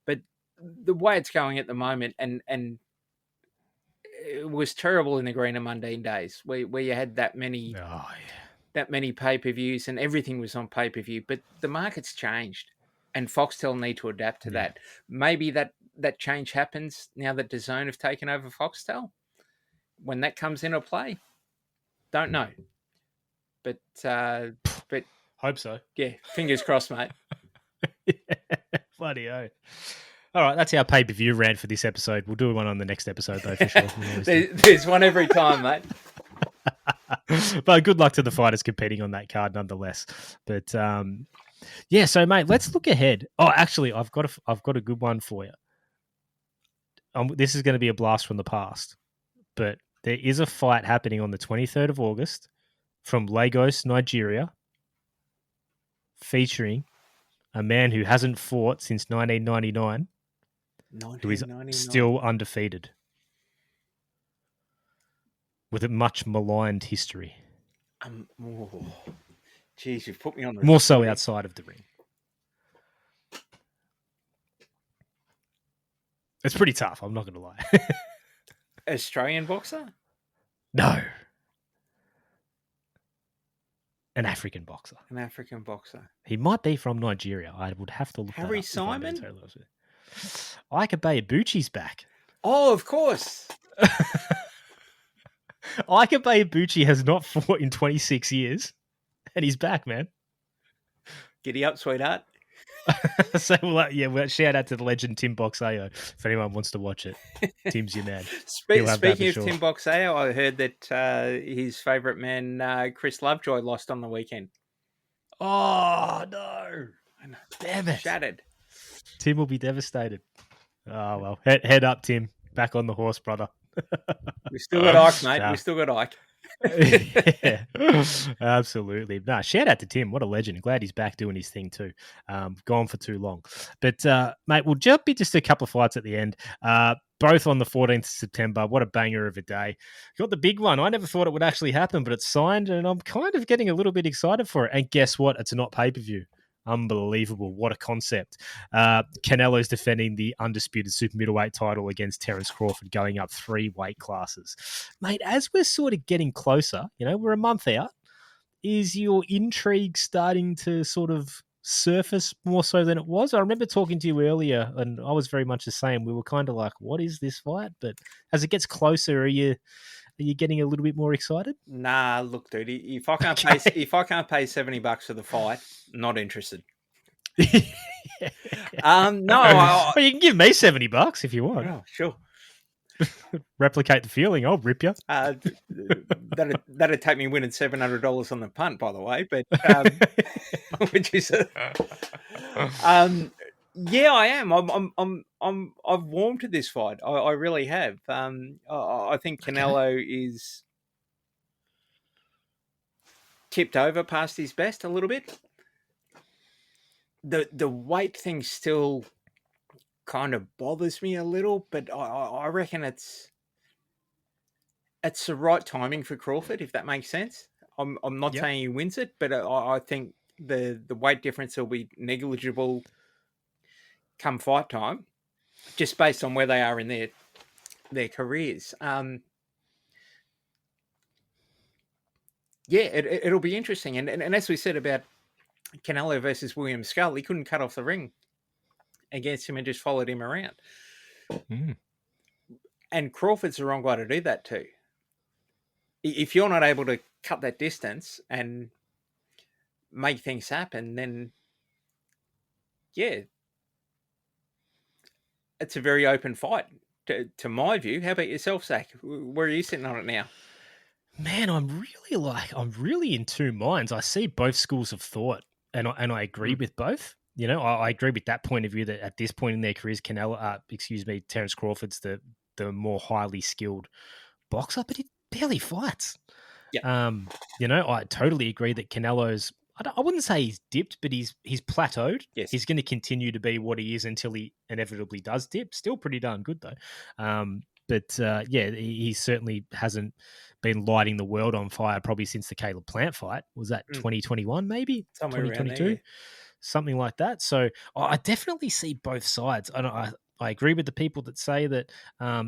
But the way it's going at the moment, and it was terrible in the Green and Mundine days where you had that many pay-per-views and everything was on pay-per-view. But the market's changed and Foxtel need to adapt to that. Maybe that change happens now that DAZN have taken over Foxtel. When that comes into play, don't know. But hope so. Yeah, fingers crossed, mate. Bloody oh. All right, that's our pay-per-view rant for this episode. We'll do one on the next episode, though, for sure. There's one every time, mate. But good luck to the fighters competing on that card, nonetheless. But so mate, let's look ahead. Oh, actually, I've got a good one for you. This is going to be a blast from the past, but there is a fight happening on the 23rd of August from Lagos, Nigeria, featuring a man who hasn't fought since 1999. Who is still undefeated with a much maligned history. Geez, you've put me on the more so outside of the ring. It's pretty tough, I'm not going to lie. Australian boxer? No. An African boxer. An African boxer. He might be from Nigeria. I would have to look Harry that up. Simon? Inoue Ibuchi's back. Oh, of course. Inoue Ibuchi has not fought in 26 years, and he's back, man. Giddy up, sweetheart. So, shout out to the legend Tim Boxeo if anyone wants to watch it. Tim's your man. Speaking of Tim Boxeo, I heard that his favourite man, Chris Lovejoy, lost on the weekend. Oh, no. Damn it. Shattered. Tim will be devastated. Oh, well. Head up, Tim. Back on the horse, brother. We still got Ike, mate. We still got Ike. Yeah, absolutely. No, shout out to Tim. What a legend. Glad he's back doing his thing too. Gone for too long. But, mate, we'll jump in just a couple of fights at the end. Both on the 14th of September. What a banger of a day. Got the big one. I never thought it would actually happen, but it's signed, and I'm kind of getting a little bit excited for it. And guess what? It's not pay-per-view. Unbelievable. What a concept. Canelo's defending the undisputed super middleweight title against Terence Crawford, going up 3 weight classes. Mate, as we're sort of getting closer, we're a month out, is your intrigue starting to sort of surface more so than it was? I remember talking to you earlier, and I was very much the same. We were kind of like, what is this fight? But as it gets closer, are you getting a little bit more excited? Nah, look, dude. If I can't pay $70 for the fight, not interested. No. Well, you can give me $70 if you want. Oh, sure. Replicate the feeling. I'll rip you. That'd take me winning $700 on the punt, by the way. But which is, yeah, I am. I've warmed to this fight. I really have. I think Canelo is tipped over past his best a little bit. The weight thing still kind of bothers me a little, but I reckon it's the right timing for Crawford, if that makes sense. I'm not saying he wins it, but I think the weight difference will be negligible come fight time, just based on where they are in their careers. It'll be interesting. And as we said about Canelo versus William Skull, he couldn't cut off the ring against him and just followed him around. Mm. And Crawford's the wrong guy to do that too. If you're not able to cut that distance and make things happen, then it's a very open fight to my view. How about yourself, Zach? Where are you sitting on it now? Man, I'm really in two minds. I see both schools of thought, and I agree with both. You know, I agree with that point of view that at this point in their careers, Terence Crawford's the more highly skilled boxer, but he barely fights. Yeah. You know, I totally agree that Canelo's. I wouldn't say he's dipped, but he's plateaued. Yes. He's going to continue to be what he is until he inevitably does dip. Still pretty darn good though. But yeah, he certainly hasn't been lighting the world on fire probably since the Caleb Plant fight. Was that 2021 maybe? Somewhere 2022? around there, yeah. Something like that. So I definitely see both sides. I agree with the people that say that,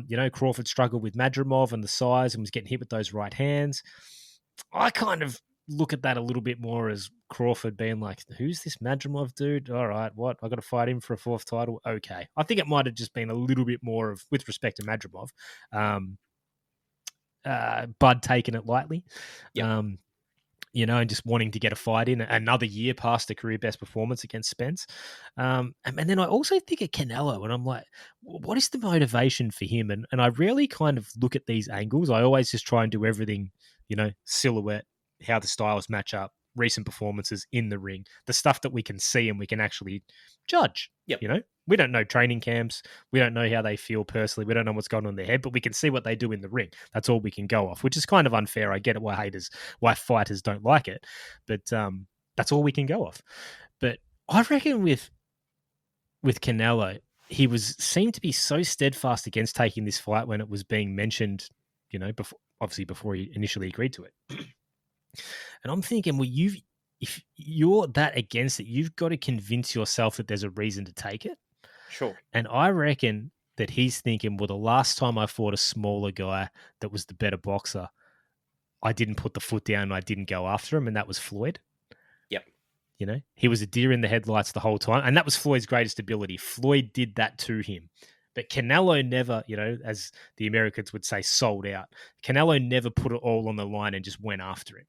you know, Crawford struggled with Madrimov and the size and was getting hit with those right hands. I kind of look at that a little bit more as Crawford being like, who's this Madrimov dude? All right, what? I got to fight him for a fourth title? Okay. I think it might have just been a little bit more of, with respect to Madrimov, Bud taking it lightly. Yep. You know, and just wanting to get a fight in another year past the career best performance against Spence. And then I also think of Canelo, and I'm like, what is the motivation for him? And I rarely kind of look at these angles. I always just try and do everything, you know, silhouette, how the styles match up, recent performances in the ring, the stuff that we can see and we can actually judge. Yep. You know, we don't know training camps. We don't know how they feel personally. We don't know what's going on in their head, but we can see what they do in the ring. That's all we can go off, which is kind of unfair. I get it why fighters don't like it, but that's all we can go off. But I reckon with Canelo, he seemed to be so steadfast against taking this fight when it was being mentioned, you know, before he initially agreed to it. And I'm thinking, well, if you're that against it, you've got to convince yourself that there's a reason to take it. Sure. And I reckon that he's thinking, well, the last time I fought a smaller guy that was the better boxer, I didn't put the foot down and I didn't go after him, and that was Floyd. Yep. You know, he was a deer in the headlights the whole time, and that was Floyd's greatest ability. Floyd did that to him. But Canelo never, you know, as the Americans would say, sold out. Canelo never put it all on the line and just went after him.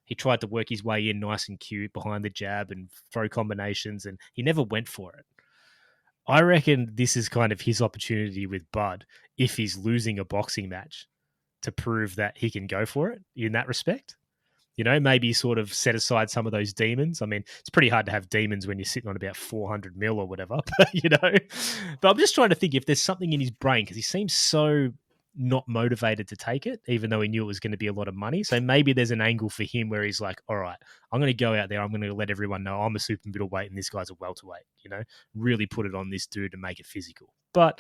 He tried to work his way in nice and cute behind the jab and throw combinations, and he never went for it. I reckon this is kind of his opportunity with Bud, if he's losing a boxing match, to prove that he can go for it in that respect. You know, maybe sort of set aside some of those demons. I mean, it's pretty hard to have demons when you're sitting on about 400 mil or whatever, you know. But I'm just trying to think if there's something in his brain, because he seems so not motivated to take it, even though he knew it was going to be a lot of money. So maybe there's an angle for him where he's like, all right, I'm going to go out there. I'm going to let everyone know I'm a super middleweight and this guy's a welterweight, you know, really put it on this dude and make it physical. But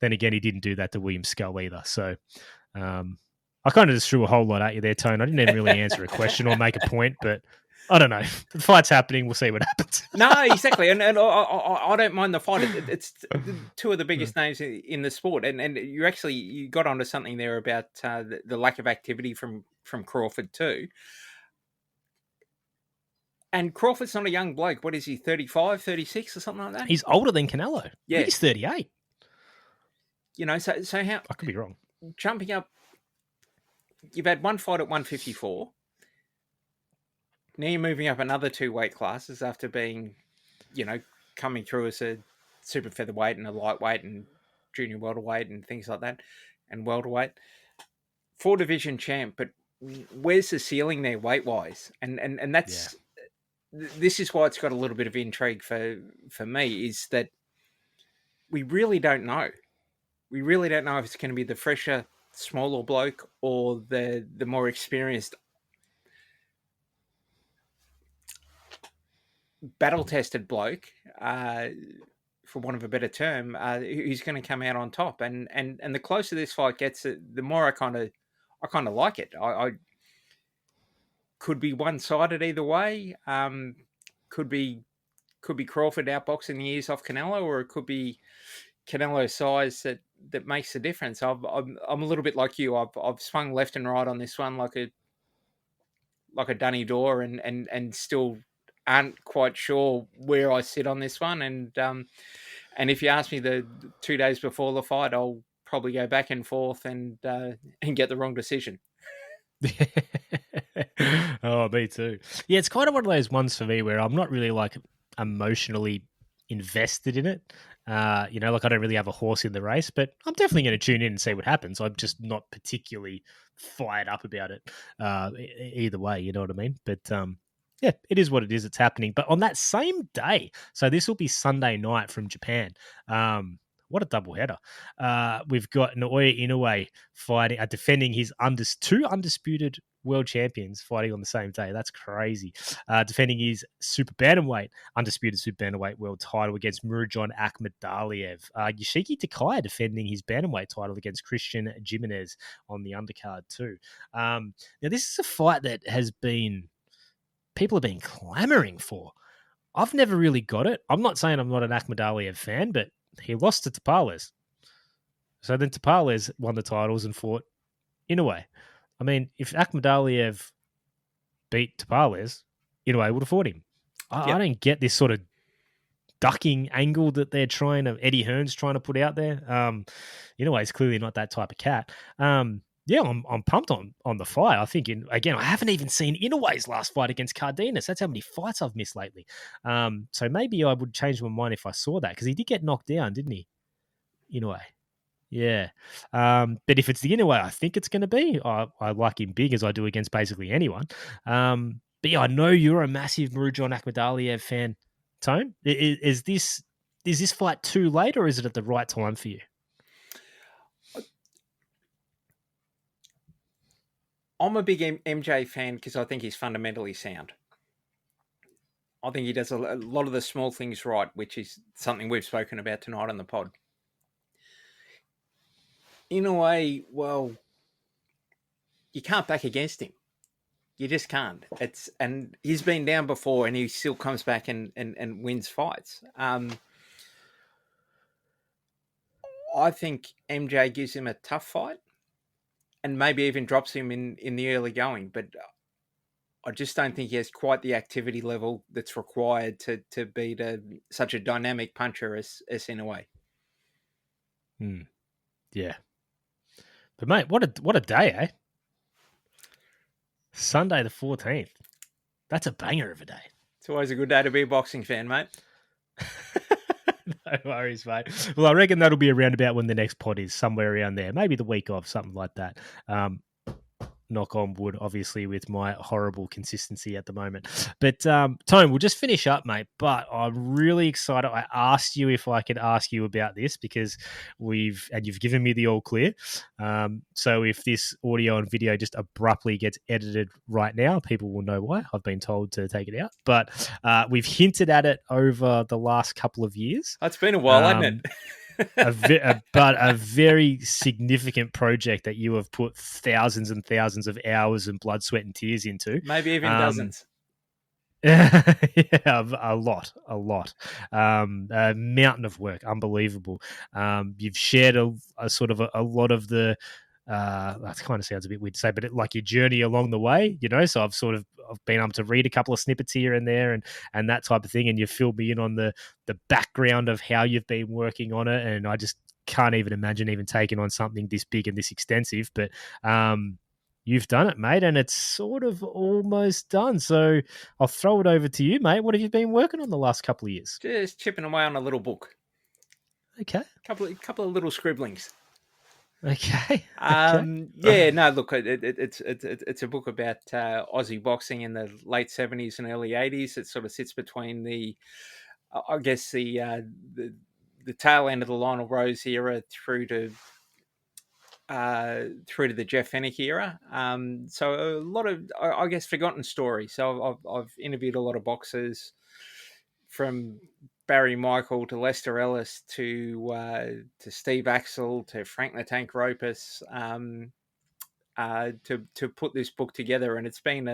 then again, he didn't do that to William Scull either. So I kind of just threw a whole lot at you there, Tone. I didn't even really answer a question or make a point, but I don't know. The fight's happening. We'll see what happens. No, exactly. And I don't mind the fight. It's two of the biggest names in the sport. And you got onto something there about the lack of activity from Crawford too. And Crawford's not a young bloke. What is he, 35, 36 or something like that? He's older than Canelo. Yeah. He's 38. You know, so how... I could be wrong. Jumping up, you've had one fight at 154. Now you're moving up another 2 weight classes after being, you know, coming through as a super featherweight and a lightweight and junior welterweight and things like that, and welterweight. 4-division champ, but where's the ceiling there weight-wise? And that's... Yeah. This is why it's got a little bit of intrigue for me, is that we really don't know. We really don't know if it's going to be the fresher, smaller bloke or the more experienced, battle-tested bloke, for want of a better term, who's going to come out on top. And the closer this fight gets, the more I kind of like it. I could be one-sided either way. Could be Crawford outboxing the ears off Canelo, or it could be Canelo's size that makes the difference. I'm a little bit like you. I've swung left and right on this one like a dunny door, and still aren't quite sure where I sit on this one. And if you ask me the 2 days before the fight, I'll probably go back and forth and get the wrong decision. Oh, me too. Yeah, it's kind of one of those ones for me where I'm not really like emotionally invested in it. Like I don't really have a horse in the race, but I'm definitely going to tune in and see what happens. I'm just not particularly fired up about it either way. You know what I mean? But yeah, it is what it is. It's happening. But on that same day, so this will be Sunday night from Japan. What a doubleheader. We've got Naoya Inoue fighting, defending his two undisputed world champions fighting on the same day. That's crazy. Defending his super bantamweight, undisputed super bantamweight world title against Murodjon Akhmadaliev. Yoshiki Takaya defending his bantamweight title against Christian Jimenez on the undercard too. Now, this is a fight that people have been clamoring for. I've never really got it. I'm not saying I'm not an Akhmadaliev fan, but he lost to Tapales. So then Tapales won the titles and fought Inoue. I mean, if Akhmadaliev beat Tapales, Inoue would have fought him. I don't get this sort of ducking angle that they're Eddie Hearn's trying to put out there. Inoue is clearly not that type of cat. I'm pumped on the fight. I think, I haven't even seen Inoue's last fight against Cardenas. That's how many fights I've missed lately. So maybe I would change my mind if I saw that, because he did get knocked down, didn't he? Inoue. Yeah. But if it's the Inoue I think it's going to be, I like him big, as I do against basically anyone. But yeah, I know you're a massive Murodjon Akhmadaliev fan, Tone. Is this fight too late, or is it at the right time for you? I'm a big MJ fan because I think he's fundamentally sound. I think he does a lot of the small things right, which is something we've spoken about tonight on the pod. In a way, well, you can't back against him. You just can't. And he's been down before, and he still comes back and wins fights. I think MJ gives him a tough fight, and maybe even drops him in the early going. But I just don't think he has quite the activity level that's required to beat such a dynamic puncher as Inoue. Yeah. But mate, what a day, eh? Sunday the 14th. That's a banger of a day. It's always a good day to be a boxing fan, mate. No worries, mate. Well, I reckon that'll be around about when the next pod is, somewhere around there. Maybe the week of, something like that. Knock on wood, obviously, with my horrible consistency at the moment. But Tone, we'll just finish up, mate. But I'm really excited. I asked you if I could ask you about this, because you've given me the all clear. So if this audio and video just abruptly gets edited right now, people will know why. I've been told to take it out. But we've hinted at it over the last couple of years. It's been a while, hasn't it? But a very significant project that you have put thousands and thousands of hours and blood, sweat, and tears into. Maybe even dozens. Yeah, a lot. A mountain of work, unbelievable. You've shared a sort of a lot of the. That kind of sounds a bit weird to say, but like your journey along the way, So I've been able to read a couple of snippets here and there, and that type of thing, and you filled me in on the background of how you've been working on it, and I just can't even imagine even taking on something this big and this extensive. But you've done it, mate, and it's sort of almost done. So I'll throw it over to you, mate. What have you been working on the last couple of years? Just chipping away on a little book. Okay, couple of little scribblings. Okay. Yeah, no, look, it's a book about Aussie boxing in the late 70s and early 80s. It sort of sits between the tail end of the Lionel Rose era through to the Jeff Fennick era. So a lot of, I guess, forgotten stories. So I've interviewed a lot of boxers, from Barry Michael to Lester Ellis to Steve Axel to Frank the Tank Ropus, to put this book together, and it's been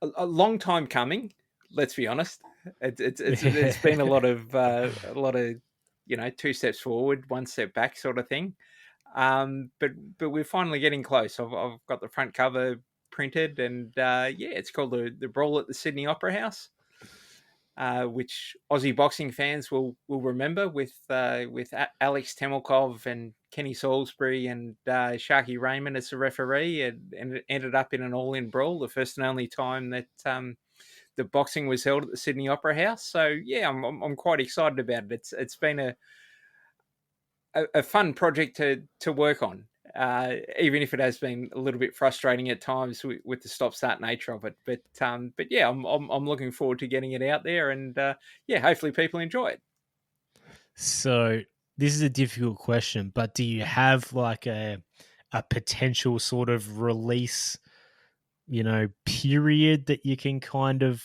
a long time coming. Let's be honest. It's been a lot of two steps forward, one step back sort of thing. But we're finally getting close. I've got the front cover printed, and it's called the Brawl at the Sydney Opera House. Which Aussie boxing fans will remember, with Alex Temelkov and Kenny Salisbury and Sharky Raymond as the referee, and it ended up in an all-in brawl, the first and only time that the boxing was held at the Sydney Opera House. So yeah, I'm quite excited about it. It's been a fun project to work on, even if it has been a little bit frustrating at times with the stop-start nature of it. But yeah, I'm looking forward to getting it out there, and yeah, hopefully people enjoy it. So this is a difficult question, but do you have like a potential sort of release, period that you can kind of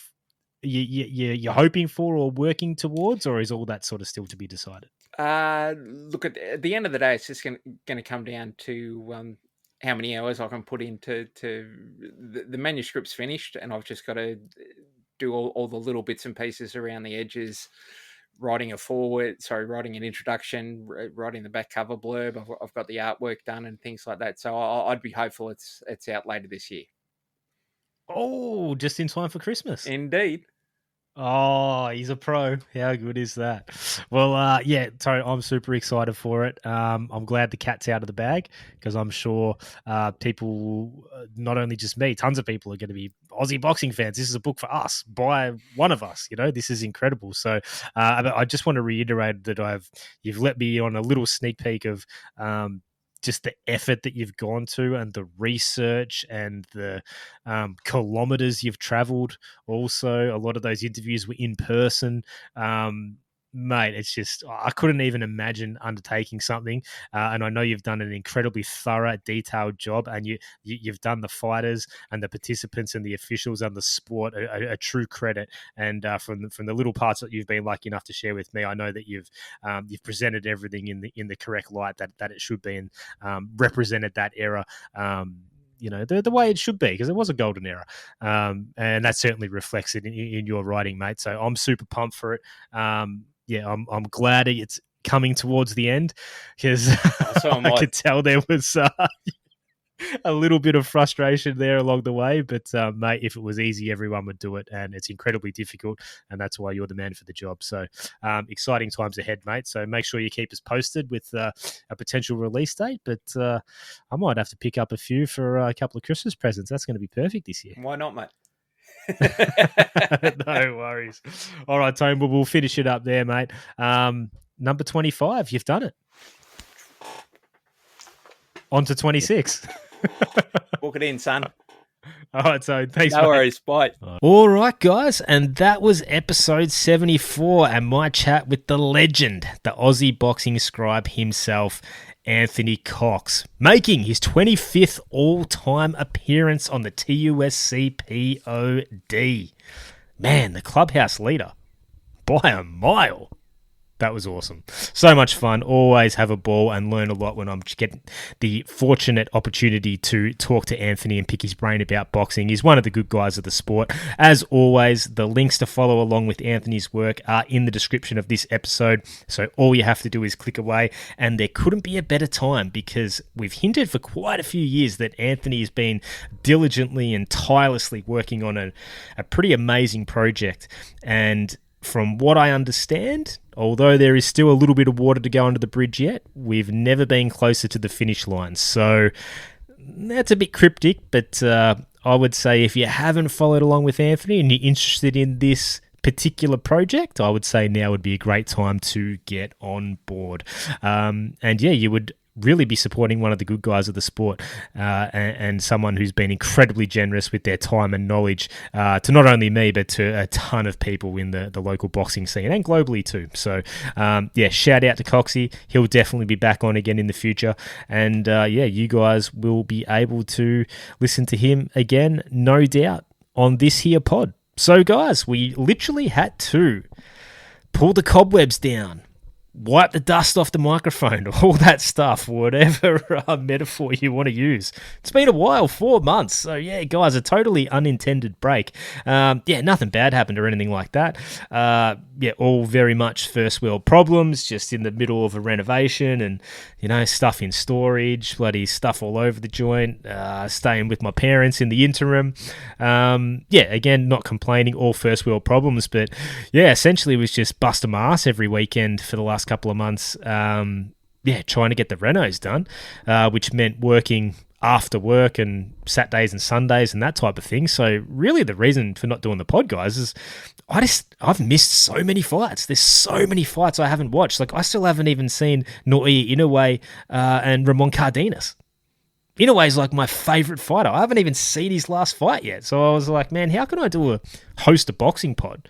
you're hoping for or working towards, or is all that sort of still to be decided? Look, at the end of the day, it's just going to come down to how many hours I can put into the manuscript's finished, and I've just got to do all the little bits and pieces around the edges, writing an introduction, writing the back cover blurb. I've got the artwork done and things like that. So I'd be hopeful it's out later this year. Oh, just in time for Christmas. Indeed. Oh, he's a pro. How good is that? Well, yeah, Tony, I'm super excited for it. I'm glad the cat's out of the bag, because I'm sure people, not only just me, tons of people are going to be Aussie boxing fans. This is a book for us, by one of us. This is incredible. So I just want to reiterate that you've let me on a little sneak peek of just the effort that you've gone to, and the research, and the kilometers you've traveled. Also, a lot of those interviews were in person. Mate, it's just, I couldn't even imagine undertaking something. And I know you've done an incredibly thorough, detailed job, and you've done the fighters and the participants and the officials and the sport a true credit. And from the little parts that you've been lucky enough to share with me, I know that you've presented everything in the correct light that it should be, and represented that era. The way it should be, because it was a golden era. And that certainly reflects it in your writing, mate. So I'm super pumped for it. Yeah, I'm glad it's coming towards the end, because So I could tell there was a little bit of frustration there along the way. But, mate, if it was easy, everyone would do it, and it's incredibly difficult, and that's why you're the man for the job. So exciting times ahead, mate. So make sure you keep us posted with a potential release date. But I might have to pick up a few for a couple of Christmas presents. That's going to be perfect this year. Why not, mate? No worries. All right, Tone, we'll finish it up there, mate. Number 25, you've done it. On to 26. Book it in, son. All right, so thanks, No mate. worries. Bye. All right, guys, and that was episode 74, and my chat with the legend, the Aussie Boxing Scribe himself, Anthony Cox, making his 25th all-time appearance on the TUSC POD. Man, the clubhouse leader, by a mile. That was awesome. So much fun. Always have a ball and learn a lot when I'm getting the fortunate opportunity to talk to Anthony and pick his brain about boxing. He's one of the good guys of the sport. As always, the links to follow along with Anthony's work are in the description of this episode. So all you have to do is click away, and there couldn't be a better time, because we've hinted for quite a few years that Anthony has been diligently and tirelessly working on a pretty amazing project. And from what I understand, although there is still a little bit of water to go under the bridge yet, we've never been closer to the finish line. So that's a bit cryptic, but I would say if you haven't followed along with Anthony and you're interested in this particular project, I would say now would be a great time to get on board. And yeah, you would really be supporting one of the good guys of the sport, and someone who's been incredibly generous with their time and knowledge to not only me, but to a ton of people in the local boxing scene and globally too. So yeah, shout out to Cocksy. He'll definitely be back on again in the future. And yeah, you guys will be able to listen to him again, no doubt, on this here pod. So guys, we literally had to pull the cobwebs down, wipe the dust off the microphone, all that stuff, whatever metaphor you want to use. It's been a while, 4 months. So yeah, guys, a totally unintended break. Yeah, nothing bad happened or anything like that. Yeah, all very much first world problems, just in the middle of a renovation and, stuff in storage, bloody stuff all over the joint, staying with my parents in the interim. Yeah, again, not complaining, all first world problems, but yeah, essentially it was just busting my ass every weekend for the last couple of months. trying to get the renos done, which meant working after work and Saturdays and Sundays and that type of thing. So really the reason for not doing the pod, guys, is I've missed so many fights. There's so many fights I haven't watched. Like, I still haven't even seen Inoue and Ramon Cardenas. Inoue is like my favorite fighter. I haven't even seen his last fight yet. So I was like, man, how can I host a boxing pod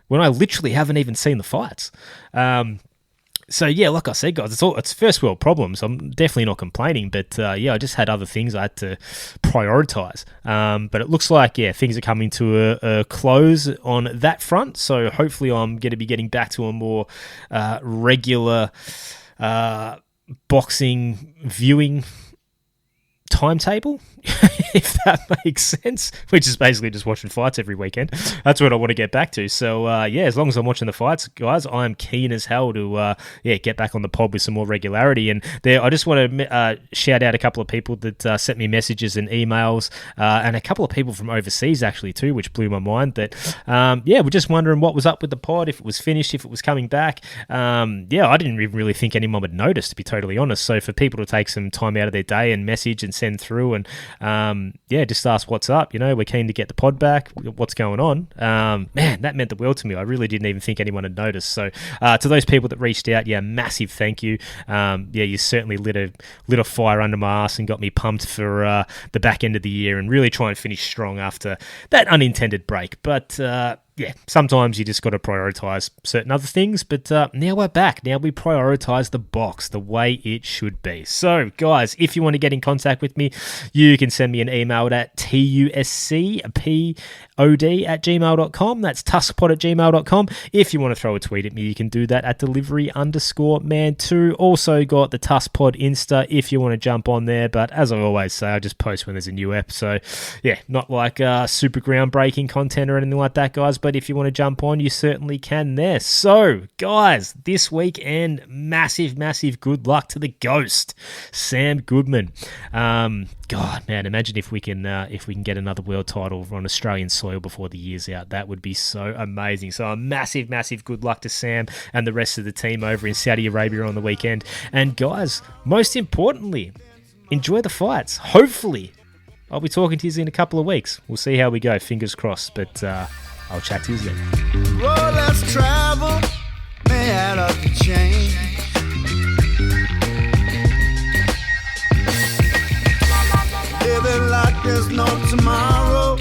when I literally haven't even seen the fights? So yeah, like I said, guys, it's first world problems. I'm definitely not complaining, but I just had other things I had to prioritize. But it looks like things are coming to a close on that front. So hopefully, I'm going to be getting back to a more regular boxing viewing timetable, if that makes sense, which is basically just watching fights every weekend. That's what I want to get back to. So as long as I'm watching the fights, guys, I'm keen as hell to get back on the pod with some more regularity. And I just want to shout out a couple of people that sent me messages and emails, and a couple of people from overseas actually too, which blew my mind. That we're just wondering what was up with the pod, if it was finished, if it was coming back. I didn't even really think anyone would notice, to be totally honest. So for people to take some time out of their day and message and send through and just ask what's up. We're keen to get the pod back. What's going on? Man, that meant the world to me. I really didn't even think anyone had noticed. So to those people that reached out, massive thank you. You certainly lit a fire under my ass and got me pumped for the back end of the year and really try and finish strong after that unintended break. But sometimes you just got to prioritize certain other things, but now we're back. Now we prioritize the box the way it should be. So, guys, if you want to get in contact with me, you can send me an email at TUSCPod@gmail.com. That's tuskpod@gmail.com. If you want to throw a tweet at me, you can do that at delivery_man2. Also got the TUSCPod Insta if you want to jump on there, but as I always say, I just post when there's a new ep. So, not like super groundbreaking content or anything like that, guys. But if you want to jump on, you certainly can there. So, guys, this weekend, massive, massive good luck to the Ghost, Sam Goodman. God, man, imagine if we can get another world title on Australian soil before the year's out. That would be so amazing. So, a massive, massive good luck to Sam and the rest of the team over in Saudi Arabia on the weekend. And, guys, most importantly, enjoy the fights. Hopefully, I'll be talking to you in a couple of weeks. We'll see how we go. Fingers crossed. But I'll chat to you then. Well, let's travel, may add up the change. Living like there's no tomorrow,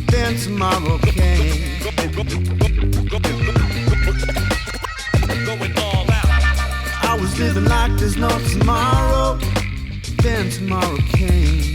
then tomorrow came. Going all out. I was living like there's no tomorrow, then tomorrow came.